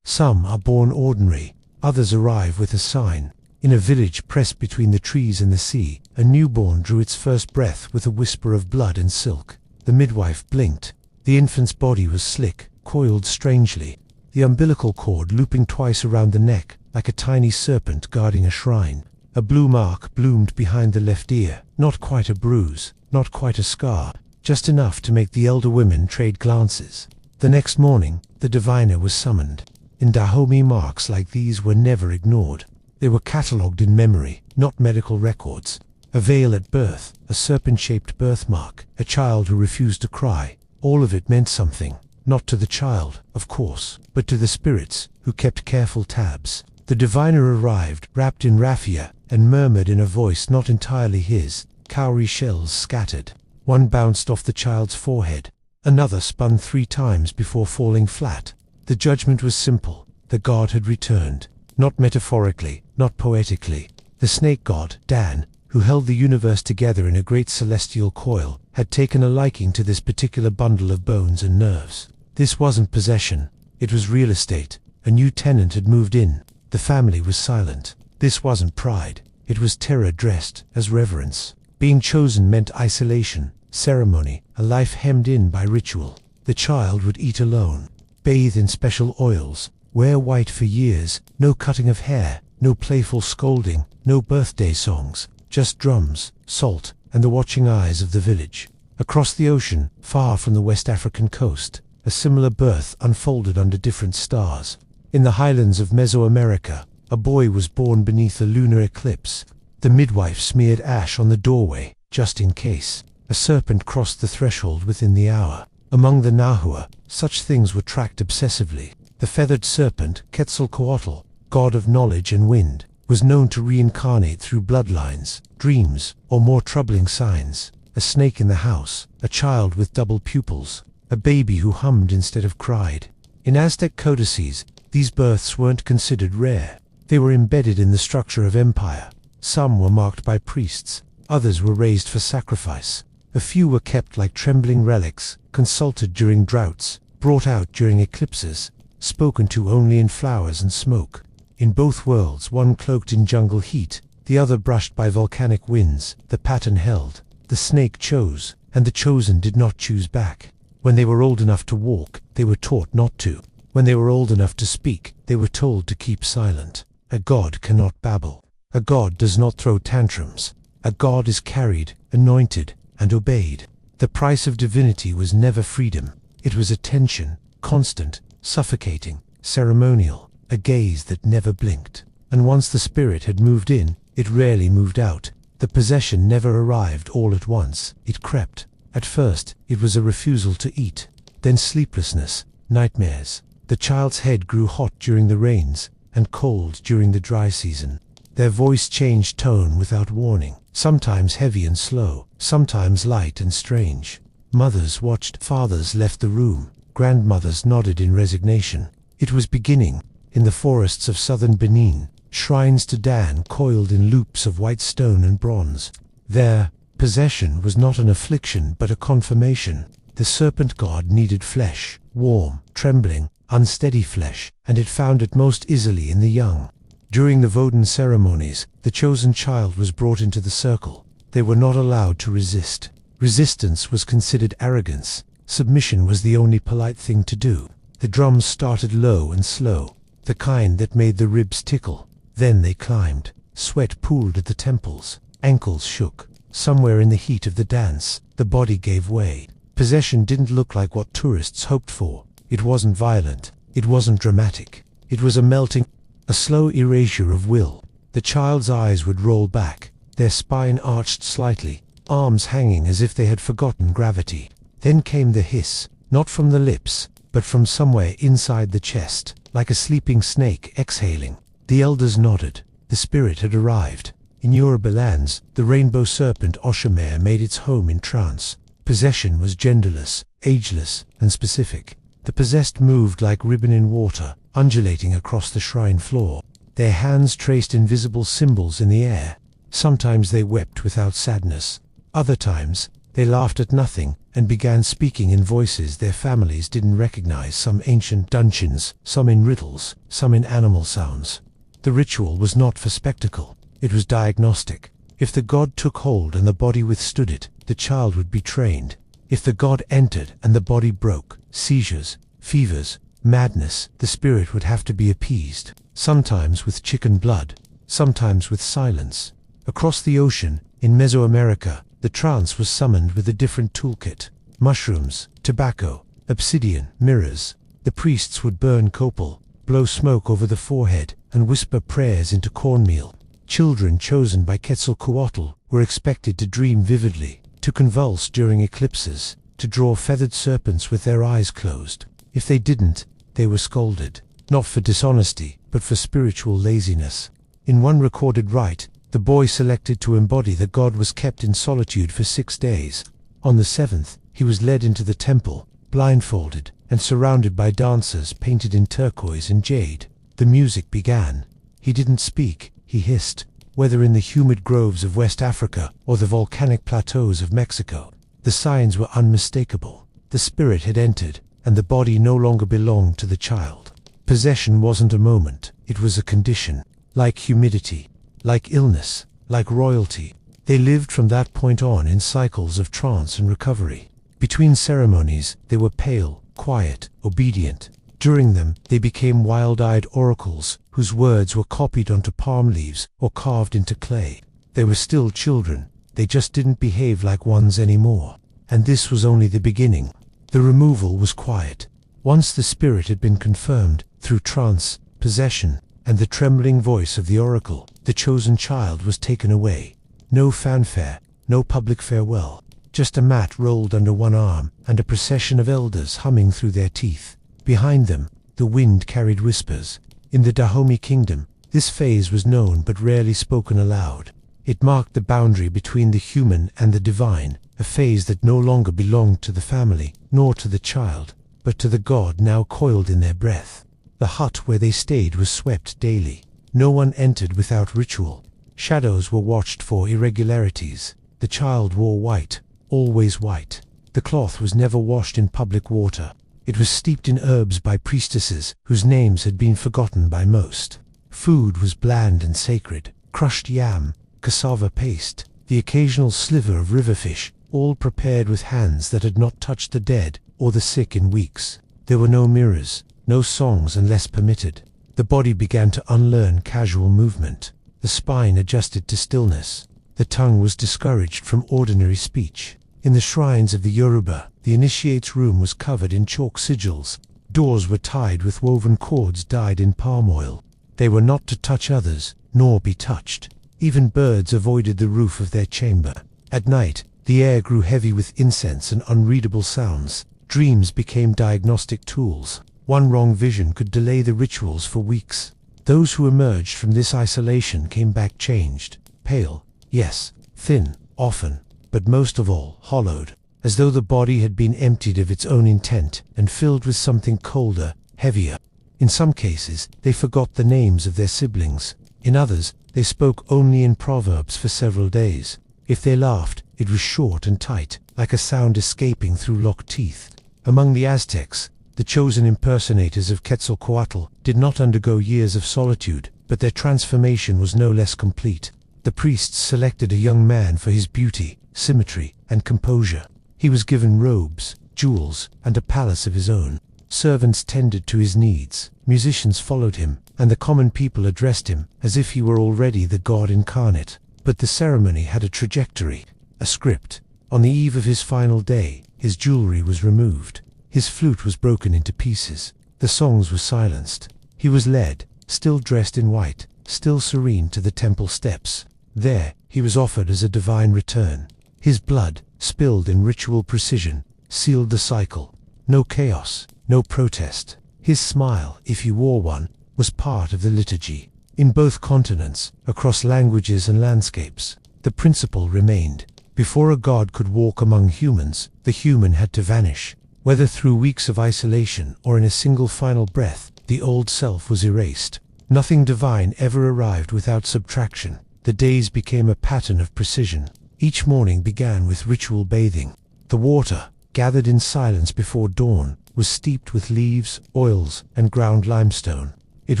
Some are born ordinary, others arrive with a sign. In a village pressed between the trees and the sea, a newborn drew its first breath with a whisper of blood and silk. The midwife blinked. The infant's body was slick, coiled strangely, the umbilical cord looping twice around the neck, like a tiny serpent guarding a shrine. A blue mark bloomed behind the left ear, not quite a bruise, not quite a scar, just enough to make the elder women trade glances. The next morning, the diviner was summoned. In Dahomey, marks like these were never ignored. They were catalogued in memory, not medical records. A veil at birth, a serpent-shaped birthmark, a child who refused to cry. All of it meant something. Not to the child, of course, but to the spirits, who kept careful tabs. The diviner arrived, wrapped in raffia, and murmured in a voice not entirely his. Cowrie shells scattered. One bounced off the child's forehead. Another spun 3 times before falling flat. The judgment was simple. The god had returned. Not metaphorically, not poetically. The snake god, Dan, who held the universe together in a great celestial coil, had taken a liking to this particular bundle of bones and nerves. This wasn't possession. It was real estate. A new tenant had moved in. The family was silent. This wasn't pride. It was terror dressed as reverence. Being chosen meant isolation, ceremony, a life hemmed in by ritual. The child would eat alone, bathe in special oils, wear white for years, no cutting of hair, no playful scolding, no birthday songs, just drums, salt, and the watching eyes of the village. Across the ocean, far from the West African coast, a similar birth unfolded under different stars. In the highlands of Mesoamerica, a boy was born beneath a lunar eclipse. The midwife smeared ash on the doorway, just in case. A serpent crossed the threshold within the hour. Among the Nahua, such things were tracked obsessively. The feathered serpent, Quetzalcoatl, god of knowledge and wind, was known to reincarnate through bloodlines, dreams, or more troubling signs. A snake in the house, a child with double pupils, a baby who hummed instead of cried. In Aztec codices, these births weren't considered rare. They were embedded in the structure of empire. Some were marked by priests, others were raised for sacrifice. A few were kept like trembling relics, consulted during droughts, brought out during eclipses, spoken to only in flowers and smoke. In both worlds, one cloaked in jungle heat, the other brushed by volcanic winds. The pattern held. The snake chose, and the chosen did not choose back. When they were old enough to walk, they were taught not to. When they were old enough to speak, they were told to keep silent. A god cannot babble. A god does not throw tantrums. A god is carried, anointed, and obeyed. The price of divinity was never freedom. It was attention, constant, suffocating, ceremonial, a gaze that never blinked. And once the spirit had moved in, it rarely moved out. The possession never arrived all at once. It crept. At first, it was a refusal to eat. Then sleeplessness, nightmares. The child's head grew hot during the rains, and cold during the dry season. Their voice changed tone without warning, sometimes heavy and slow, sometimes light and strange. Mothers watched, fathers left the room, grandmothers nodded in resignation. It was beginning. In the forests of southern Benin, shrines to Dan coiled in loops of white stone and bronze. There, possession was not an affliction but a confirmation. The serpent god needed flesh, warm, trembling, unsteady flesh, and it found it most easily in the young. During the Vodun ceremonies, the chosen child was brought into the circle. They were not allowed to resist. Resistance was considered arrogance. Submission was the only polite thing to do. The drums started low and slow, the kind that made the ribs tickle. Then they climbed. Sweat pooled at the temples. Ankles shook. Somewhere in the heat of the dance, the body gave way. Possession didn't look like what tourists hoped for. It wasn't violent. It wasn't dramatic. It was a melting, a slow erasure of will. The child's eyes would roll back, their spine arched slightly, arms hanging as if they had forgotten gravity. Then came the hiss, not from the lips, but from somewhere inside the chest, like a sleeping snake exhaling. The elders nodded. The spirit had arrived. In Yoruba lands, the rainbow serpent Oshomere made its home in trance. Possession was genderless, ageless, and specific. The possessed moved like ribbon in water, undulating across the shrine floor. Their hands traced invisible symbols in the air. Sometimes they wept without sadness. Other times, they laughed at nothing and began speaking in voices their families didn't recognize, some ancient dungeons, some in riddles, some in animal sounds. The ritual was not for spectacle. It was diagnostic. If the god took hold and the body withstood it, the child would be trained. If the god entered and the body broke, seizures, fevers, madness, the spirit would have to be appeased, sometimes with chicken blood, sometimes with silence. Across the ocean, in Mesoamerica, the trance was summoned with a different toolkit: mushrooms, tobacco, obsidian, mirrors. The priests would burn copal, blow smoke over the forehead, and whisper prayers into cornmeal. Children chosen by Quetzalcoatl were expected to dream vividly, to convulse during eclipses, to draw feathered serpents with their eyes closed. If they didn't, they were scolded, not for dishonesty, but for spiritual laziness. In one recorded rite, the boy selected to embody the god was kept in solitude for 6 days. On the 7th, he was led into the temple, blindfolded, and surrounded by dancers painted in turquoise and jade. The music began. He didn't speak, he hissed, whether in the humid groves of West Africa or the volcanic plateaus of Mexico. The signs were unmistakable. The spirit had entered, and the body no longer belonged to the child. Possession wasn't a moment, it was a condition. Like humidity, like illness, like royalty, they lived from that point on in cycles of trance and recovery. Between ceremonies, they were pale, quiet, obedient. During them, they became wild-eyed oracles, whose words were copied onto palm leaves or carved into clay. They were still children, they just didn't behave like ones anymore. And this was only the beginning. The removal was quiet. Once the spirit had been confirmed, through trance, possession, and the trembling voice of the oracle, the chosen child was taken away. No fanfare, no public farewell, just a mat rolled under one arm, and a procession of elders humming through their teeth. Behind them, the wind carried whispers. In the Dahomey kingdom, this phase was known but rarely spoken aloud. It marked the boundary between the human and the divine, a phase that no longer belonged to the family, nor to the child, but to the god now coiled in their breath. The hut where they stayed was swept daily. No one entered without ritual. Shadows were watched for irregularities. The child wore white, always white. The cloth was never washed in public water. It was steeped in herbs by priestesses whose names had been forgotten by most. Food was bland and sacred: crushed yam, cassava paste, the occasional sliver of river fish, all prepared with hands that had not touched the dead or the sick in weeks. There were no mirrors, no songs unless permitted. The body began to unlearn casual movement. The spine adjusted to stillness. The tongue was discouraged from ordinary speech. In the shrines of the Yoruba, the initiate's room was covered in chalk sigils. Doors were tied with woven cords dyed in palm oil. They were not to touch others, nor be touched. Even birds avoided the roof of their chamber. At night, the air grew heavy with incense and unreadable sounds. Dreams became diagnostic tools. One wrong vision could delay the rituals for weeks. Those who emerged from this isolation came back changed. Pale, yes, thin, often, but most of all, hollowed, as though the body had been emptied of its own intent and filled with something colder, heavier. In some cases, they forgot the names of their siblings. In others, they spoke only in proverbs for several days. If they laughed, it was short and tight, like a sound escaping through locked teeth. Among the Aztecs, the chosen impersonators of Quetzalcoatl did not undergo years of solitude, but their transformation was no less complete. The priests selected a young man for his beauty, symmetry, and composure. He was given robes, jewels, and a palace of his own. Servants tended to his needs, musicians followed him, and the common people addressed him as if he were already the god incarnate. But the ceremony had a trajectory, a script. On the eve of his final day, his jewelry was removed. His flute was broken into pieces. The songs were silenced. He was led, still dressed in white, still serene, to the temple steps. There, he was offered as a divine return. His blood, spilled in ritual precision, sealed the cycle. No chaos, no protest. His smile, if he wore one, was part of the liturgy. In both continents, across languages and landscapes, the principle remained. Before a god could walk among humans, the human had to vanish. Whether through weeks of isolation or in a single final breath, the old self was erased. Nothing divine ever arrived without subtraction. The days became a pattern of precision. Each morning began with ritual bathing. The water, gathered in silence before dawn, was steeped with leaves, oils, and ground limestone. It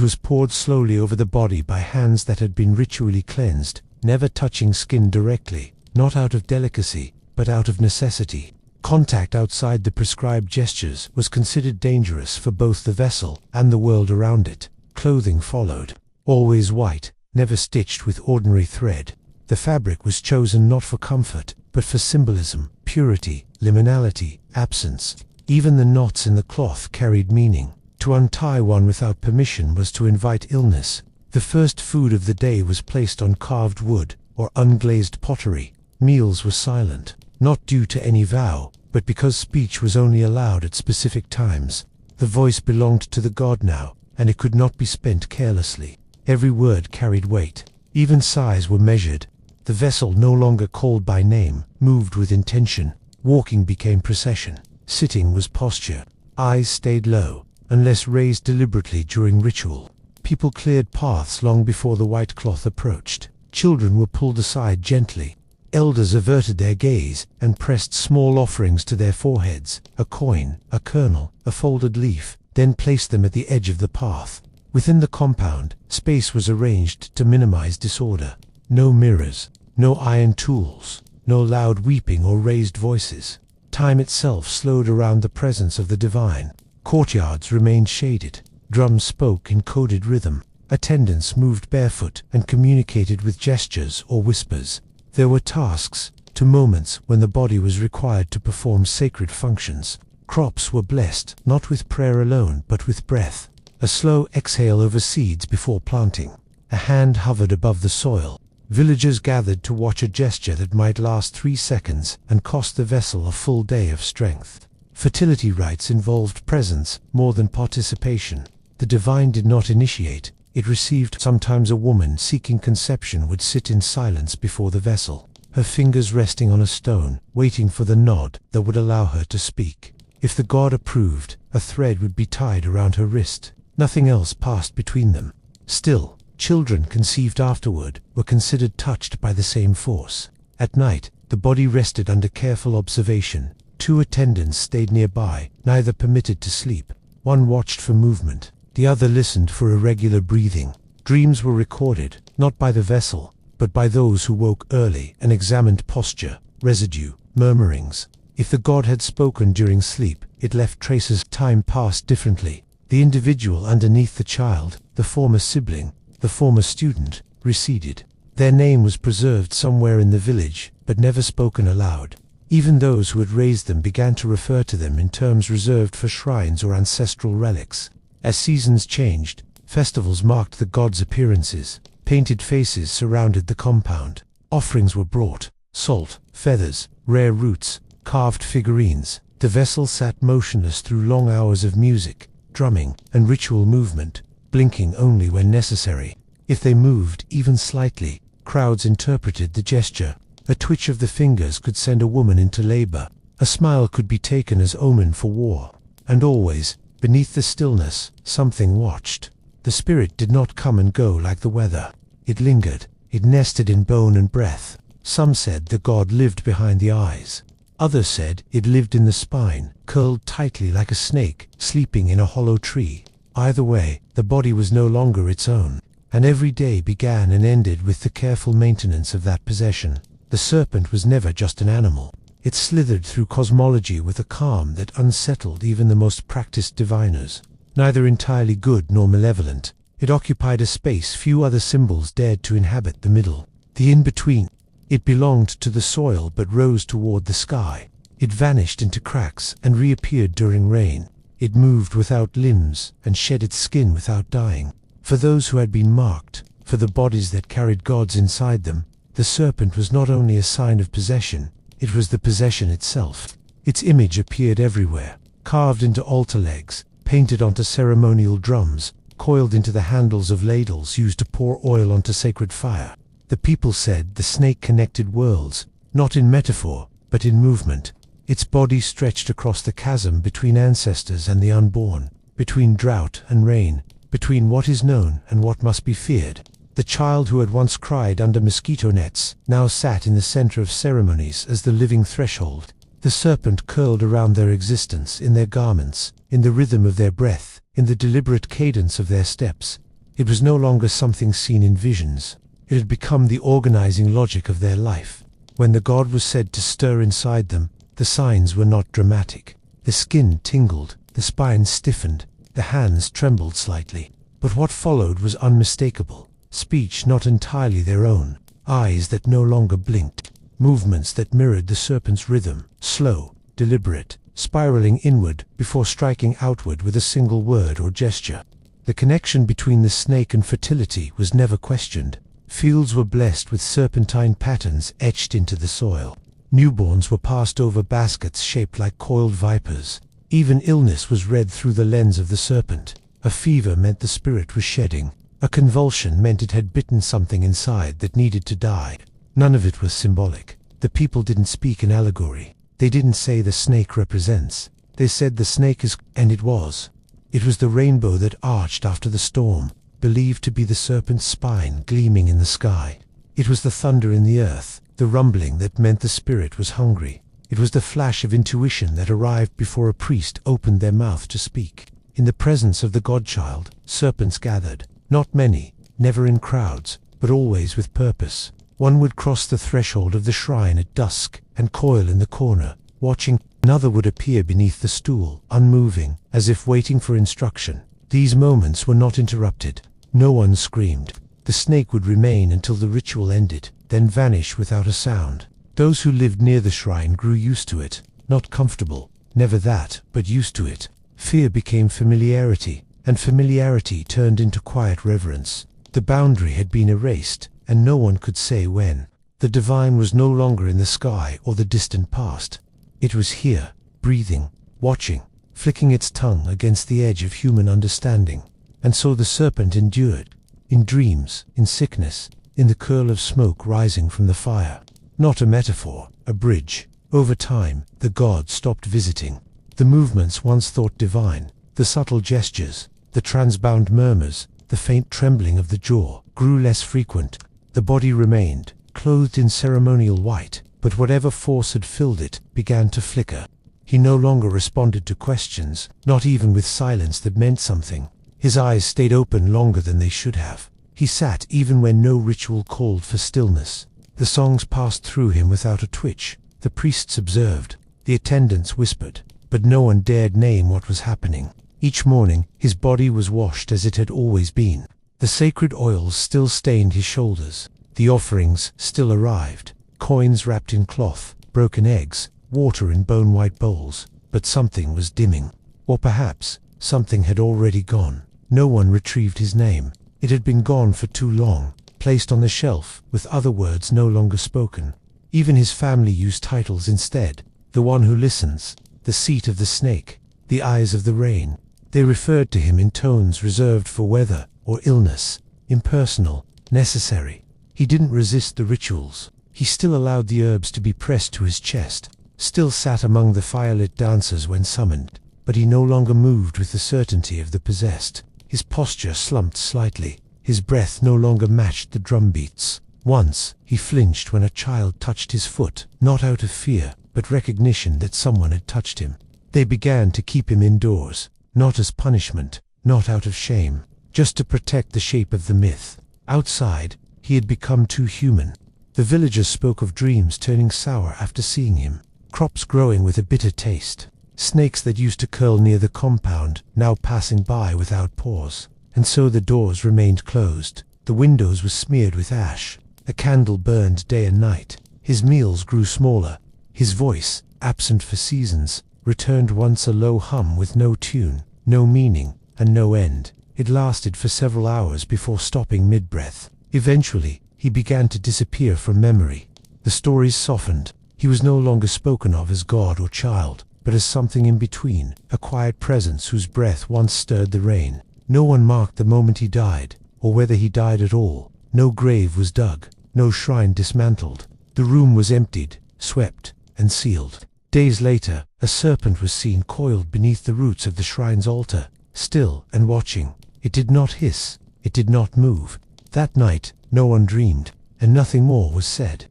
was poured slowly over the body by hands that had been ritually cleansed, never touching skin directly, not out of delicacy, but out of necessity. Contact outside the prescribed gestures was considered dangerous for both the vessel and the world around it. Clothing followed, always white, never stitched with ordinary thread. The fabric was chosen not for comfort, but for symbolism, purity, liminality, absence. Even the knots in the cloth carried meaning. To untie one without permission was to invite illness. The first food of the day was placed on carved wood or unglazed pottery. Meals were silent, not due to any vow, but because speech was only allowed at specific times. The voice belonged to the god now, and it could not be spent carelessly. Every word carried weight. Even sighs were measured. The vessel, no longer called by name, moved with intention. Walking became procession. Sitting was posture. Eyes stayed low, unless raised deliberately during ritual. People cleared paths long before the white cloth approached. Children were pulled aside gently. Elders averted their gaze and pressed small offerings to their foreheads, a coin, a kernel, a folded leaf, then placed them at the edge of the path. Within the compound, space was arranged to minimize disorder. No mirrors, no iron tools, no loud weeping or raised voices. Time itself slowed around the presence of the divine. Courtyards remained shaded. Drums spoke in coded rhythm. Attendants moved barefoot and communicated with gestures or whispers. There were tasks, to moments when the body was required to perform sacred functions. Crops were blessed, not with prayer alone, but with breath. A slow exhale over seeds before planting. A hand hovered above the soil. Villagers gathered to watch a gesture that might last 3 seconds and cost the vessel a full day of strength. Fertility rites involved presence more than participation. The divine did not initiate. It received. Sometimes a woman seeking conception would sit in silence before the vessel, her fingers resting on a stone, waiting for the nod that would allow her to speak. If the god approved, a thread would be tied around her wrist. Nothing else passed between them. Still, children conceived afterward were considered touched by the same force. At night, the body rested under careful observation. 2 attendants stayed nearby, neither permitted to sleep. One watched for movement. The other listened for irregular breathing. Dreams were recorded, not by the vessel, but by those who woke early and examined posture, residue, murmurings. If the god had spoken during sleep, it left traces. Time passed differently. The individual underneath the child, the former sibling, the former student, receded. Their name was preserved somewhere in the village, but never spoken aloud. Even those who had raised them began to refer to them in terms reserved for shrines or ancestral relics. As seasons changed, festivals marked the gods' appearances. Painted faces surrounded the compound. Offerings were brought: salt, feathers, rare roots, carved figurines. The vessel sat motionless through long hours of music, drumming, and ritual movement, blinking only when necessary. If they moved, even slightly, crowds interpreted the gesture. A twitch of the fingers could send a woman into labor. A smile could be taken as omen for war. And always, beneath the stillness, something watched. The spirit did not come and go like the weather. It lingered. It nested in bone and breath. Some said the god lived behind the eyes. Others said it lived in the spine, curled tightly like a snake, sleeping in a hollow tree. Either way, the body was no longer its own, and every day began and ended with the careful maintenance of that possession. The serpent was never just an animal. It slithered through cosmology with a calm that unsettled even the most practiced diviners. Neither entirely good nor malevolent, it occupied a space few other symbols dared to inhabit: the middle, the in-between. It belonged to the soil but rose toward the sky. It vanished into cracks and reappeared during rain. It moved without limbs and shed its skin without dying. For those who had been marked, for the bodies that carried gods inside them, the serpent was not only a sign of possession, it was the possession itself. Its image appeared everywhere, carved into altar legs, painted onto ceremonial drums, coiled into the handles of ladles used to pour oil onto sacred fire. The people said the snake connected worlds, not in metaphor, but in movement. Its body stretched across the chasm between ancestors and the unborn, between drought and rain, between what is known and what must be feared. The child who had once cried under mosquito nets now sat in the center of ceremonies as the living threshold. The serpent curled around their existence, in their garments, in the rhythm of their breath, in the deliberate cadence of their steps. It was no longer something seen in visions. It had become the organizing logic of their life. When the god was said to stir inside them, the signs were not dramatic. The skin tingled, the spine stiffened, the hands trembled slightly. But what followed was unmistakable. Speech not entirely their own, eyes that no longer blinked, movements that mirrored the serpent's rhythm, slow, deliberate, spiraling inward before striking outward with a single word or gesture. The connection between the snake and fertility was never questioned. Fields were blessed with serpentine patterns etched into the soil. Newborns were passed over baskets shaped like coiled vipers. Even illness was read through the lens of the serpent. A fever meant the spirit was shedding. A convulsion meant it had bitten something inside that needed to die. None of it was symbolic. The people didn't speak in allegory. They didn't say the snake represents. They said the snake is, and it was. It was the rainbow that arched after the storm, believed to be the serpent's spine gleaming in the sky. It was the thunder in the earth, the rumbling that meant the spirit was hungry. It was the flash of intuition that arrived before a priest opened their mouth to speak. In the presence of the godchild, serpents gathered. Not many, never in crowds, but always with purpose. One would cross the threshold of the shrine at dusk and coil in the corner, watching. Another would appear beneath the stool, unmoving, as if waiting for instruction. These moments were not interrupted. No one screamed. The snake would remain until the ritual ended, then vanish without a sound. Those who lived near the shrine grew used to it. Not comfortable, never that, but used to it. Fear became familiarity, and familiarity turned into quiet reverence. The boundary had been erased, and no one could say when. The divine was no longer in the sky or the distant past. It was here, breathing, watching, flicking its tongue against the edge of human understanding. And so the serpent endured, in dreams, in sickness, in the curl of smoke rising from the fire. Not a metaphor, a bridge. Over time, the god stopped visiting. The movements once thought divine, the subtle gestures, the transbound murmurs, the faint trembling of the jaw, grew less frequent. The body remained, clothed in ceremonial white, but whatever force had filled it began to flicker. He no longer responded to questions, not even with silence that meant something. His eyes stayed open longer than they should have. He sat even when no ritual called for stillness. The songs passed through him without a twitch. The priests observed. The attendants whispered. But no one dared name what was happening. Each morning, his body was washed as it had always been. The sacred oils still stained his shoulders. The offerings still arrived. Coins wrapped in cloth, broken eggs, water in bone-white bowls. But something was dimming. Or perhaps, something had already gone. No one retrieved his name. It had been gone for too long, placed on the shelf, with other words no longer spoken. Even his family used titles instead. The one who listens, the seat of the snake, the eyes of the rain. They referred to him in tones reserved for weather or illness, impersonal, necessary. He didn't resist the rituals. He still allowed the herbs to be pressed to his chest, still sat among the firelit dancers when summoned, but he no longer moved with the certainty of the possessed. His posture slumped slightly. His breath no longer matched the drumbeats. Once, he flinched when a child touched his foot, not out of fear, but recognition that someone had touched him. They began to keep him indoors, not as punishment, not out of shame, just to protect the shape of the myth. Outside, he had become too human. The villagers spoke of dreams turning sour after seeing him, crops growing with a bitter taste, snakes that used to curl near the compound now passing by without pause. And so the doors remained closed. The windows were smeared with ash. A candle burned day and night. His meals grew smaller. His voice, absent for seasons, returned once a low hum with no tune, no meaning, and no end. It lasted for several hours before stopping mid-breath. Eventually, he began to disappear from memory. The stories softened. He was no longer spoken of as god or child, but as something in between, a quiet presence whose breath once stirred the rain. No one marked the moment he died, or whether he died at all. No grave was dug, no shrine dismantled. The room was emptied, swept, and sealed. Days later, a serpent was seen coiled beneath the roots of the shrine's altar, still and watching. It did not hiss, it did not move. That night, no one dreamed, and nothing more was said.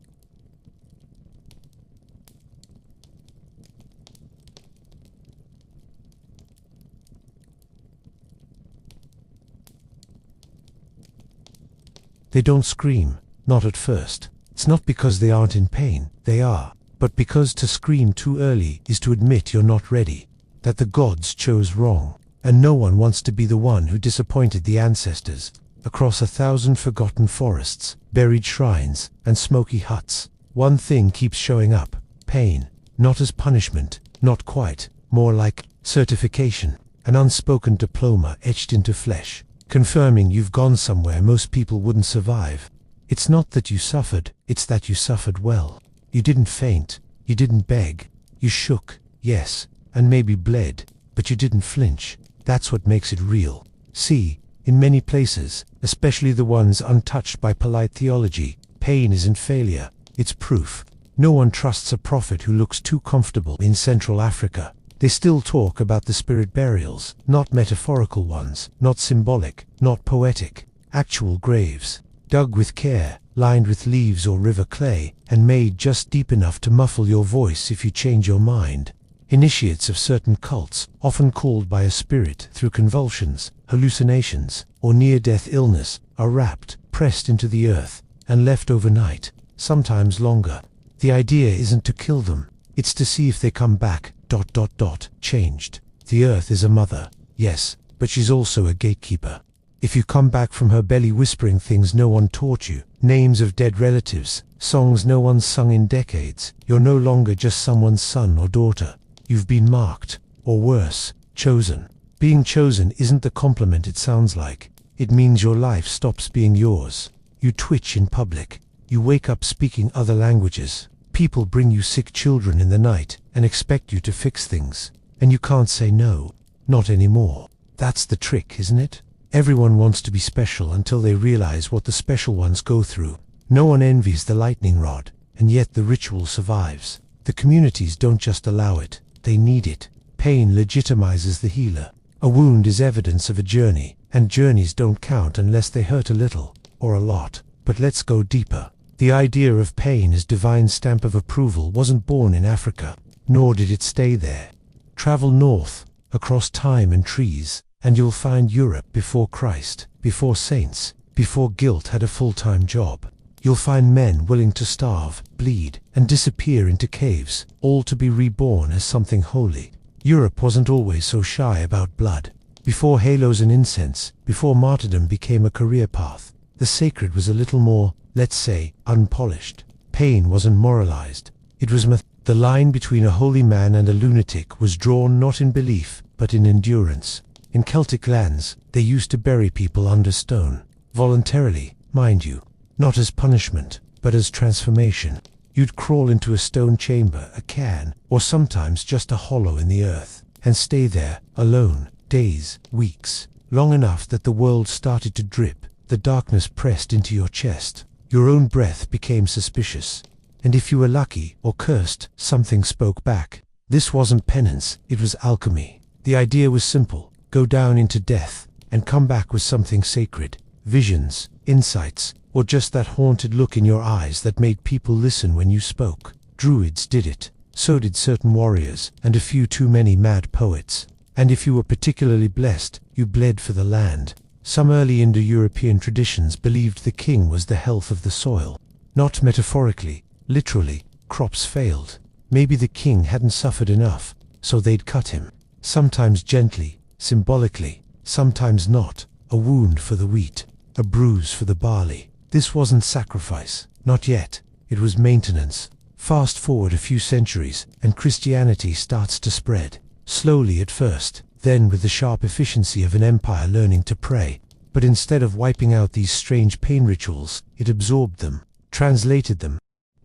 They don't scream, not at first. It's not because they aren't in pain, they are, but because to scream too early is to admit you're not ready, that the gods chose wrong, and no one wants to be the one who disappointed the ancestors. Across 1,000 forgotten forests, buried shrines, and smoky huts, one thing keeps showing up: pain. Not as punishment, not quite, more like certification, an unspoken diploma etched into flesh, confirming you've gone somewhere most people wouldn't survive. It's not that you suffered, it's that you suffered well. You didn't faint, you didn't beg, you shook, yes, and maybe bled, but you didn't flinch. That's what makes it real. See, in many places, especially the ones untouched by polite theology, pain isn't failure, it's proof. No one trusts a prophet who looks too comfortable in Central Africa. They still talk about the spirit burials, not metaphorical ones, not symbolic, not poetic, actual graves, dug with care, lined with leaves or river clay, and made just deep enough to muffle your voice if you change your mind. Initiates of certain cults, often called by a spirit through convulsions, hallucinations, or near-death illness, are wrapped, pressed into the earth, and left overnight, sometimes longer. The idea isn't to kill them, it's to see if they come back, changed. The earth is a mother, yes, but she's also a gatekeeper. If you come back from her belly whispering things no one taught you, names of dead relatives, songs no one's sung in decades, you're no longer just someone's son or daughter. You've been marked, or worse, chosen. Being chosen isn't the compliment it sounds like. It means your life stops being yours. You twitch in public. You wake up speaking other languages. People bring you sick children in the night and expect you to fix things. And you can't say no. Not anymore. That's the trick, isn't it? Everyone wants to be special until they realize what the special ones go through. No one envies the lightning rod, and yet the ritual survives. The communities don't just allow it, they need it. Pain legitimizes the healer. A wound is evidence of a journey, and journeys don't count unless they hurt a little, or a lot. But let's go deeper. The idea of pain as divine stamp of approval wasn't born in Africa, nor did it stay there. Travel north, across time and trees, and you'll find Europe before Christ, before saints, before guilt had a full-time job. You'll find men willing to starve, bleed, and disappear into caves, all to be reborn as something holy. Europe wasn't always so shy about blood. Before halos and incense, before martyrdom became a career path, the sacred was a little more, let's say, unpolished. Pain wasn't moralized. It was the line between a holy man and a lunatic was drawn not in belief, but in endurance. In Celtic lands, they used to bury people under stone. Voluntarily, mind you. Not as punishment, but as transformation. You'd crawl into a stone chamber, a cairn, or sometimes just a hollow in the earth, and stay there, alone, days, weeks, long enough that the world started to drip, the darkness pressed into your chest. Your own breath became suspicious. And if you were lucky, or cursed, something spoke back. This wasn't penance, it was alchemy. The idea was simple: go down into death, and come back with something sacred. Visions, insights, or just that haunted look in your eyes that made people listen when you spoke. Druids did it. So did certain warriors, and a few too many mad poets. And if you were particularly blessed, you bled for the land. Some early Indo-European traditions believed the king was the health of the soil. Not metaphorically, literally. Crops failed. Maybe the king hadn't suffered enough, so they'd cut him. Sometimes gently, symbolically, sometimes not. A wound for the wheat, a bruise for the barley. This wasn't sacrifice, not yet. It was maintenance. Fast forward a few centuries, and Christianity starts to spread. Slowly at first, then with the sharp efficiency of an empire learning to pray. But instead of wiping out these strange pain rituals, it absorbed them, translated them.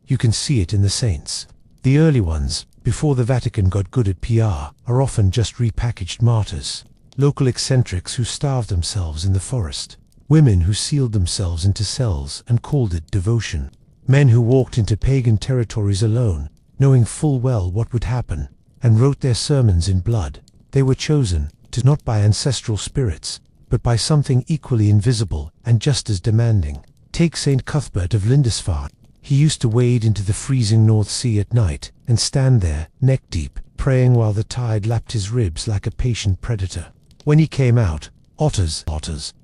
You can see it in the saints. The early ones, before the Vatican got good at PR, are often just repackaged martyrs. Local eccentrics who starved themselves in the forest. Women who sealed themselves into cells and called it devotion. Men who walked into pagan territories alone, knowing full well what would happen, and wrote their sermons in blood. They were chosen, not by ancestral spirits, but by something equally invisible and just as demanding. Take St. Cuthbert of Lindisfarne. He used to wade into the freezing North Sea at night and stand there, neck deep, praying while the tide lapped his ribs like a patient predator. When he came out, otters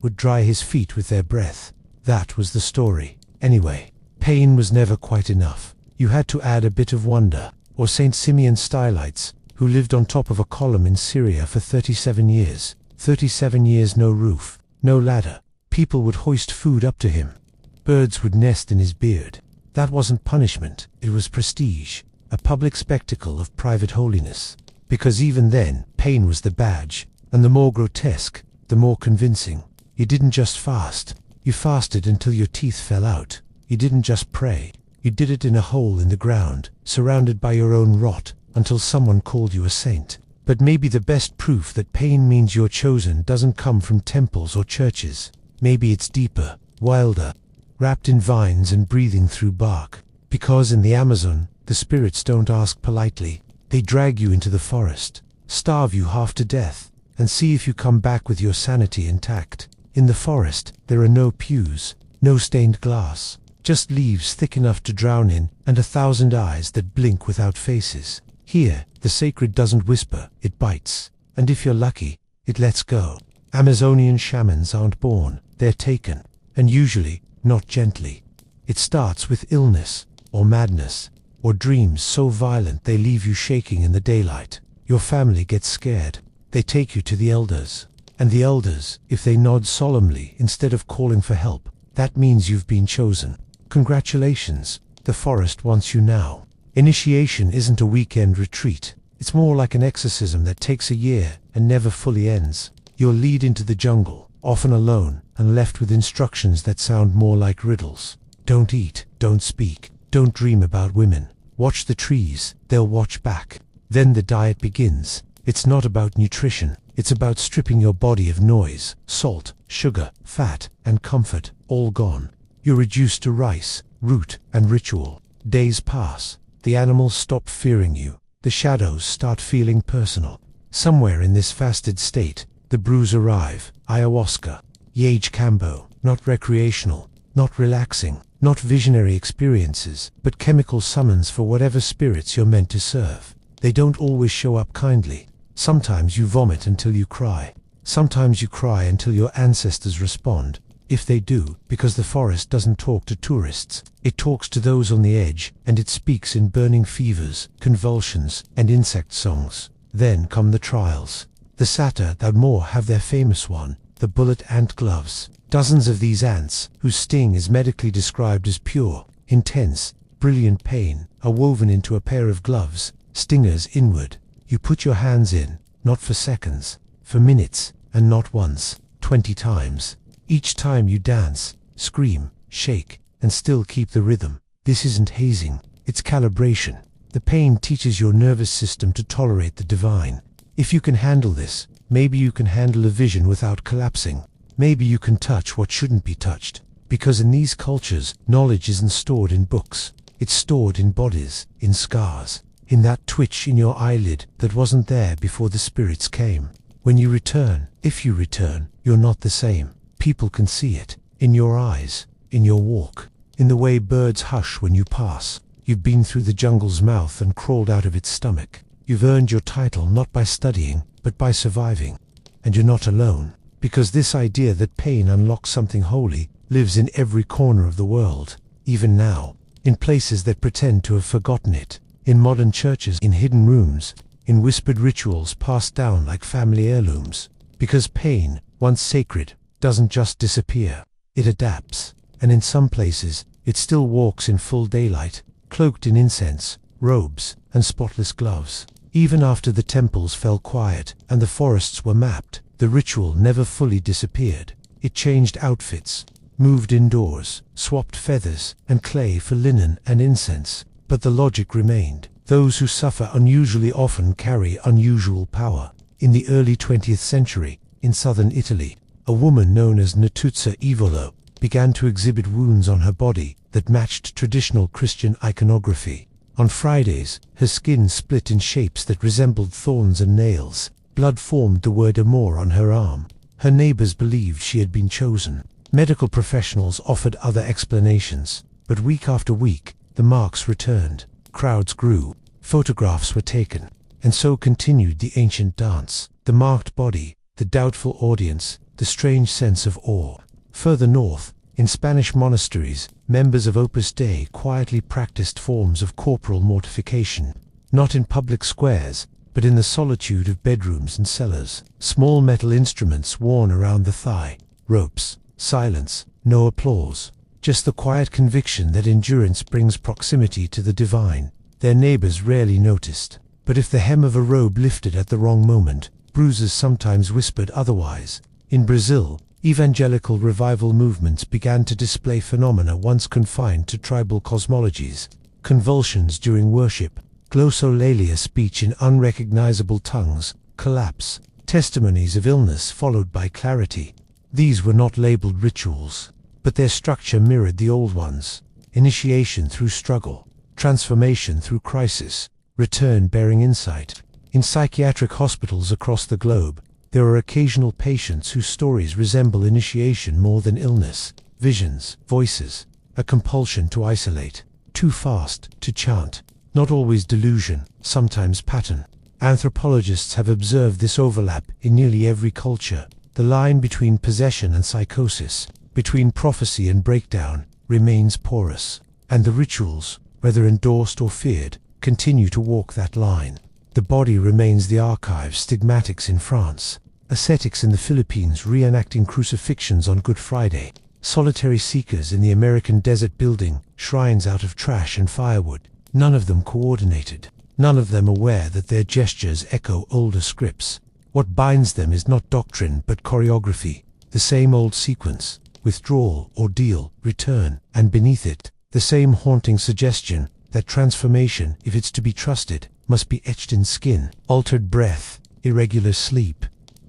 would dry his feet with their breath. That was the story. Anyway, pain was never quite enough. You had to add a bit of wonder. Or St. Simeon Stylites, who lived on top of a column in Syria for 37 years. 37 years, no roof, no ladder. People would hoist food up to him. Birds would nest in his beard. That wasn't punishment, it was prestige, a public spectacle of private holiness. Because even then, pain was the badge, and the more grotesque, the more convincing. You didn't just fast, you fasted until your teeth fell out. You didn't just pray, you did it in a hole in the ground, surrounded by your own rot, until someone called you a saint. But maybe the best proof that pain means you're chosen doesn't come from temples or churches. Maybe it's deeper, wilder, wrapped in vines and breathing through bark. Because in the Amazon, the spirits don't ask politely. They drag you into the forest, starve you half to death, and see if you come back with your sanity intact. In the forest, there are no pews, no stained glass, just leaves thick enough to drown in, and 1,000 eyes that blink without faces. Here, the sacred doesn't whisper, it bites. And if you're lucky, it lets go. Amazonian shamans aren't born, they're taken. And usually, not gently. It starts with illness, or madness, or dreams so violent they leave you shaking in the daylight. Your family gets scared. They take you to the elders. And the elders, if they nod solemnly instead of calling for help, that means you've been chosen. Congratulations, the forest wants you now. Initiation isn't a weekend retreat. It's more like an exorcism that takes a year and never fully ends. You're lead into the jungle, often alone, and left with instructions that sound more like riddles. Don't eat, don't speak, don't dream about women. Watch the trees, they'll watch back. Then the diet begins. It's not about nutrition, it's about stripping your body of noise, salt, sugar, fat, and comfort, all gone. You're reduced to rice, root, and ritual. Days pass. The animals stop fearing you. The shadows start feeling personal. Somewhere in this fasted state, the brews arrive. Ayahuasca, Yage Cambo, not recreational, not relaxing, not visionary experiences, but chemical summons for whatever spirits you're meant to serve. They don't always show up kindly. Sometimes you vomit until you cry. Sometimes you cry until your ancestors respond. If they do, because the forest doesn't talk to tourists. It talks to those on the edge, and it speaks in burning fevers, convulsions, and insect songs. Then come the trials. The Satyr that more have their famous one, the bullet ant gloves. Dozens of these ants, whose sting is medically described as pure, intense, brilliant pain, are woven into a pair of gloves, stingers inward. You put your hands in, not for seconds, for minutes, and not once, 20 times. Each time you dance, scream, shake, and still keep the rhythm. This isn't hazing, it's calibration. The pain teaches your nervous system to tolerate the divine. If you can handle this, maybe you can handle a vision without collapsing. Maybe you can touch what shouldn't be touched. Because in these cultures, knowledge isn't stored in books. It's stored in bodies, in scars, in that twitch in your eyelid that wasn't there before the spirits came. When you return, if you return, you're not the same. People can see it, in your eyes, in your walk, in the way birds hush when you pass. You've been through the jungle's mouth and crawled out of its stomach. You've earned your title not by studying, but by surviving. And you're not alone, because this idea that pain unlocks something holy lives in every corner of the world, even now, in places that pretend to have forgotten it, in modern churches, in hidden rooms, in whispered rituals passed down like family heirlooms. Because pain, once sacred, doesn't just disappear, it adapts, and in some places, it still walks in full daylight, cloaked in incense, robes, and spotless gloves. Even after the temples fell quiet and the forests were mapped, the ritual never fully disappeared. It changed outfits, moved indoors, swapped feathers and clay for linen and incense, but the logic remained. Those who suffer unusually often carry unusual power. In the early 20th century, in southern Italy, a woman known as Natuzza Ivolo began to exhibit wounds on her body that matched traditional Christian iconography. On Fridays, her skin split in shapes that resembled thorns and nails. Blood formed the word amour on her arm. Her neighbors believed she had been chosen. Medical professionals offered other explanations, but week after week, the marks returned. Crowds grew, photographs were taken, and so continued the ancient dance. The marked body, the doubtful audience, the strange sense of awe. Further north, in Spanish monasteries, members of Opus Dei quietly practiced forms of corporal mortification, not in public squares, but in the solitude of bedrooms and cellars. Small metal instruments worn around the thigh, ropes, silence, no applause, just the quiet conviction that endurance brings proximity to the divine. Their neighbors rarely noticed, but if the hem of a robe lifted at the wrong moment, bruises sometimes whispered otherwise. In Brazil, evangelical revival movements began to display phenomena once confined to tribal cosmologies: convulsions during worship, glossolalia, speech in unrecognizable tongues, collapse, testimonies of illness followed by clarity. These were not labeled rituals, but their structure mirrored the old ones: initiation through struggle, transformation through crisis, return bearing insight. In psychiatric hospitals across the globe, there are occasional patients whose stories resemble initiation more than illness: visions, voices, a compulsion to isolate, too fast to chant. Not always delusion, sometimes pattern. Anthropologists have observed this overlap in nearly every culture. The line between possession and psychosis, between prophecy and breakdown, remains porous, and the rituals, whether endorsed or feared, continue to walk that line. The body remains the archive: stigmatics in France, ascetics in the Philippines reenacting crucifixions on Good Friday, solitary seekers in the American desert building shrines out of trash and firewood, none of them coordinated, none of them aware that their gestures echo older scripts. What binds them is not doctrine but choreography, the same old sequence: withdrawal, ordeal, return, and beneath it, the same haunting suggestion that transformation, if it's to be trusted, must be etched in skin. Altered breath, irregular sleep.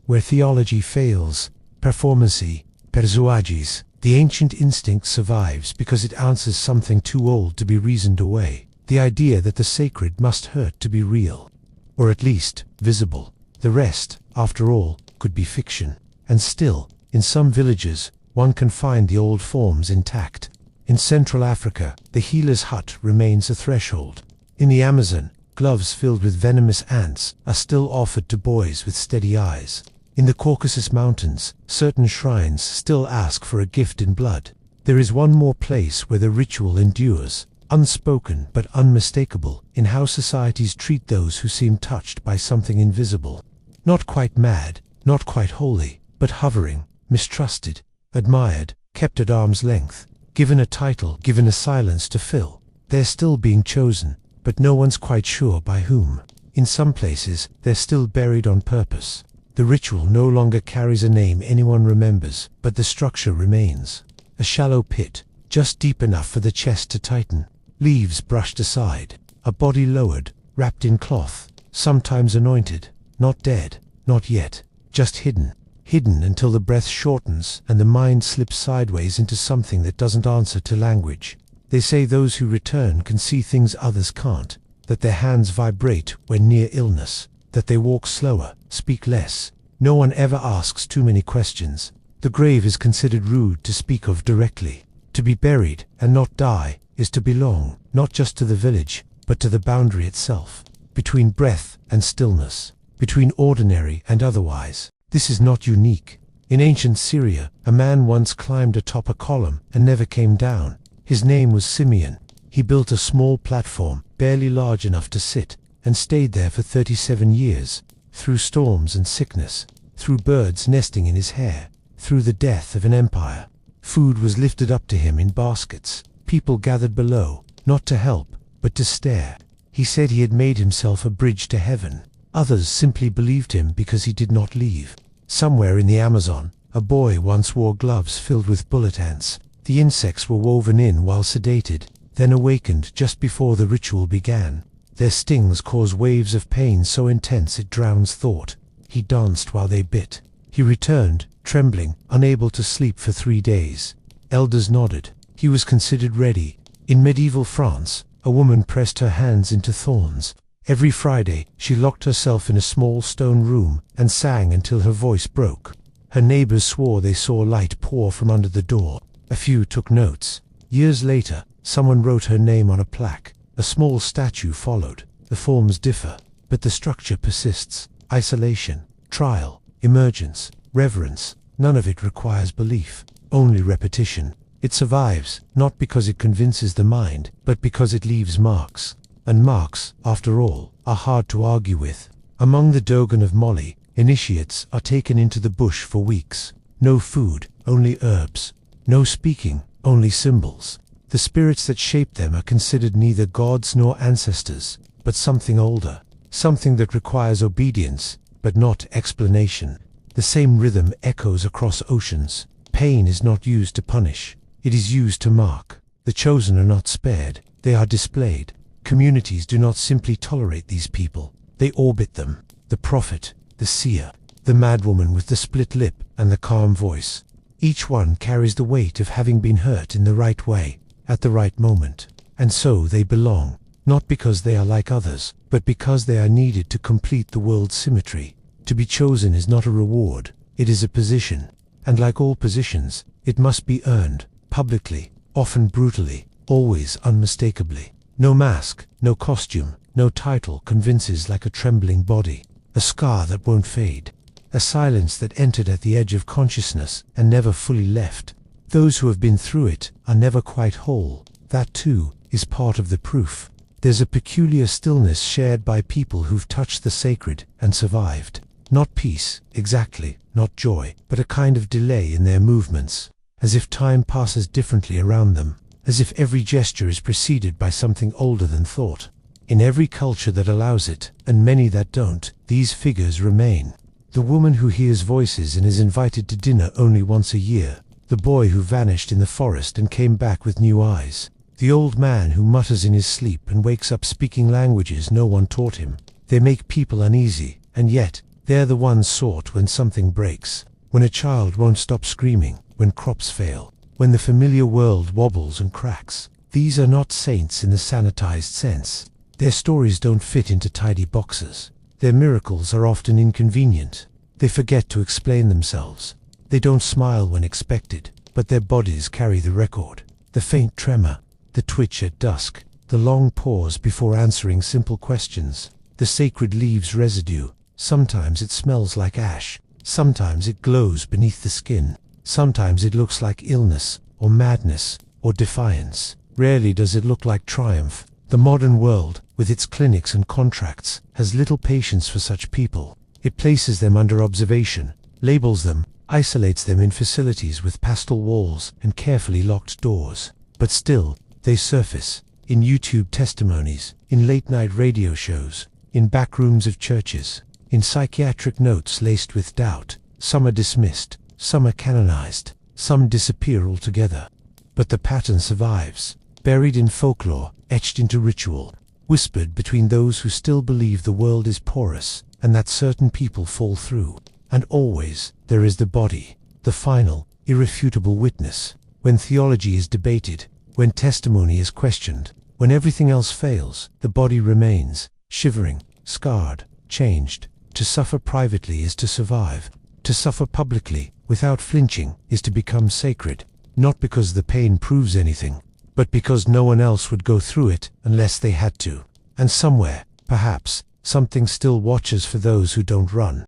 Where theology fails, performancy, persuagis, the ancient instinct survives because it answers something too old to be reasoned away: the idea that the sacred must hurt to be real, or at least visible. The rest, after all, could be fiction. And still, in some villages, one can find the old forms intact. In Central Africa, the healer's hut remains a threshold. In the Amazon, gloves filled with venomous ants are still offered to boys with steady eyes. In the Caucasus Mountains, certain shrines still ask for a gift in blood. There is one more place where the ritual endures, unspoken but unmistakable, in how societies treat those who seem touched by something invisible. Not quite mad, not quite holy, but hovering, mistrusted, admired, kept at arm's length, given a title, given a silence to fill. They're still being chosen, but no one's quite sure by whom. In some places, they're still buried on purpose. The ritual no longer carries a name anyone remembers, but the structure remains. A shallow pit, just deep enough for the chest to tighten. Leaves brushed aside. A body lowered, wrapped in cloth, sometimes anointed. Not dead, not yet, just hidden. Hidden until the breath shortens and the mind slips sideways into something that doesn't answer to language. They say those who return can see things others can't, that their hands vibrate when near illness, that they walk slower, speak less. No one ever asks too many questions. The grave is considered rude to speak of directly. To be buried and not die is to belong, not just to the village, but to the boundary itself, between breath and stillness, between ordinary and otherwise. This is not unique. In ancient Syria, a man once climbed atop a column and never came down. His name was Simeon. He built a small platform, barely large enough to sit, and stayed there for 37 years, through storms and sickness, through birds nesting in his hair, through the death of an empire. Food was lifted up to him in baskets. People gathered below, not to help, but to stare. He said he had made himself a bridge to heaven. Others simply believed him because he did not leave. Somewhere in the Amazon, a boy once wore gloves filled with bullet ants. The insects were woven in while sedated, then awakened just before the ritual began. Their stings cause waves of pain so intense it drowns thought. He danced while they bit. He returned, trembling, unable to sleep for 3 days. Elders nodded. He was considered ready. In medieval France, A woman pressed her hands into thorns. Every Friday, she locked herself in a small stone room and sang until her voice broke. Her neighbors swore they saw light pour from under the door. A few took notes. Years later, someone wrote her name on a plaque. A small statue followed. The forms differ, but the structure persists. Isolation, trial, emergence, reverence. None of it requires belief, only repetition. It survives, not because it convinces the mind, but because it leaves marks. And marks, after all, are hard to argue with. Among the Dogon of Mali, initiates are taken into the bush for weeks. No food, only herbs. No speaking, only symbols. The spirits that shape them are considered neither gods nor ancestors, but something older. Something that requires obedience, but not explanation. The same rhythm echoes across oceans. Pain is not used to punish. It is used to mark. The chosen are not spared. They are displayed. Communities do not simply tolerate these people. They orbit them. The prophet, the seer, the madwoman with the split lip and the calm voice. Each one carries the weight of having been hurt in the right way, at the right moment. And so they belong, not because they are like others, but because they are needed to complete the world's symmetry. To be chosen is not a reward, it is a position. And like all positions, it must be earned, publicly, often brutally, always unmistakably. No mask, no costume, no title convinces like a trembling body, a scar that won't fade, a silence that entered at the edge of consciousness and never fully left. Those who have been through it are never quite whole. That too is part of the proof. There's a peculiar stillness shared by people who've touched the sacred and survived. Not peace, exactly, not joy, but a kind of delay in their movements, as if time passes differently around them, as if every gesture is preceded by something older than thought. In every culture that allows it, and many that don't, these figures remain. The woman who hears voices and is invited to dinner only once a year, the boy who vanished in the forest and came back with new eyes, the old man who mutters in his sleep and wakes up speaking languages no one taught him. They make people uneasy, and yet, they're the ones sought when something breaks, when a child won't stop screaming, when crops fail, when the familiar world wobbles and cracks. These are not saints in the sanitized sense. Their stories don't fit into tidy boxes. Their miracles are often inconvenient. They forget to explain themselves. They don't smile when expected, but their bodies carry the record. The faint tremor, the twitch at dusk, the long pause before answering simple questions, the sacred leaves residue. Sometimes it smells like ash. Sometimes it glows beneath the skin. Sometimes it looks like illness, or madness, or defiance. Rarely does it look like triumph. The modern world, with its clinics and contracts, has little patience for such people. It places them under observation, labels them, isolates them in facilities with pastel walls and carefully locked doors. But still, they surface, in YouTube testimonies, in late-night radio shows, in back rooms of churches, in psychiatric notes laced with doubt. Some are dismissed, some are canonized, some disappear altogether. But the pattern survives, buried in folklore, etched into ritual, whispered between those who still believe the world is porous, and that certain people fall through. And always, there is the body, the final, irrefutable witness. When theology is debated, when testimony is questioned, when everything else fails, the body remains, shivering, scarred, changed. To suffer privately is to survive. To suffer publicly, without flinching, is to become sacred. Not because the pain proves anything, but because no one else would go through it unless they had to. And somewhere, perhaps, something still watches for those who don't run.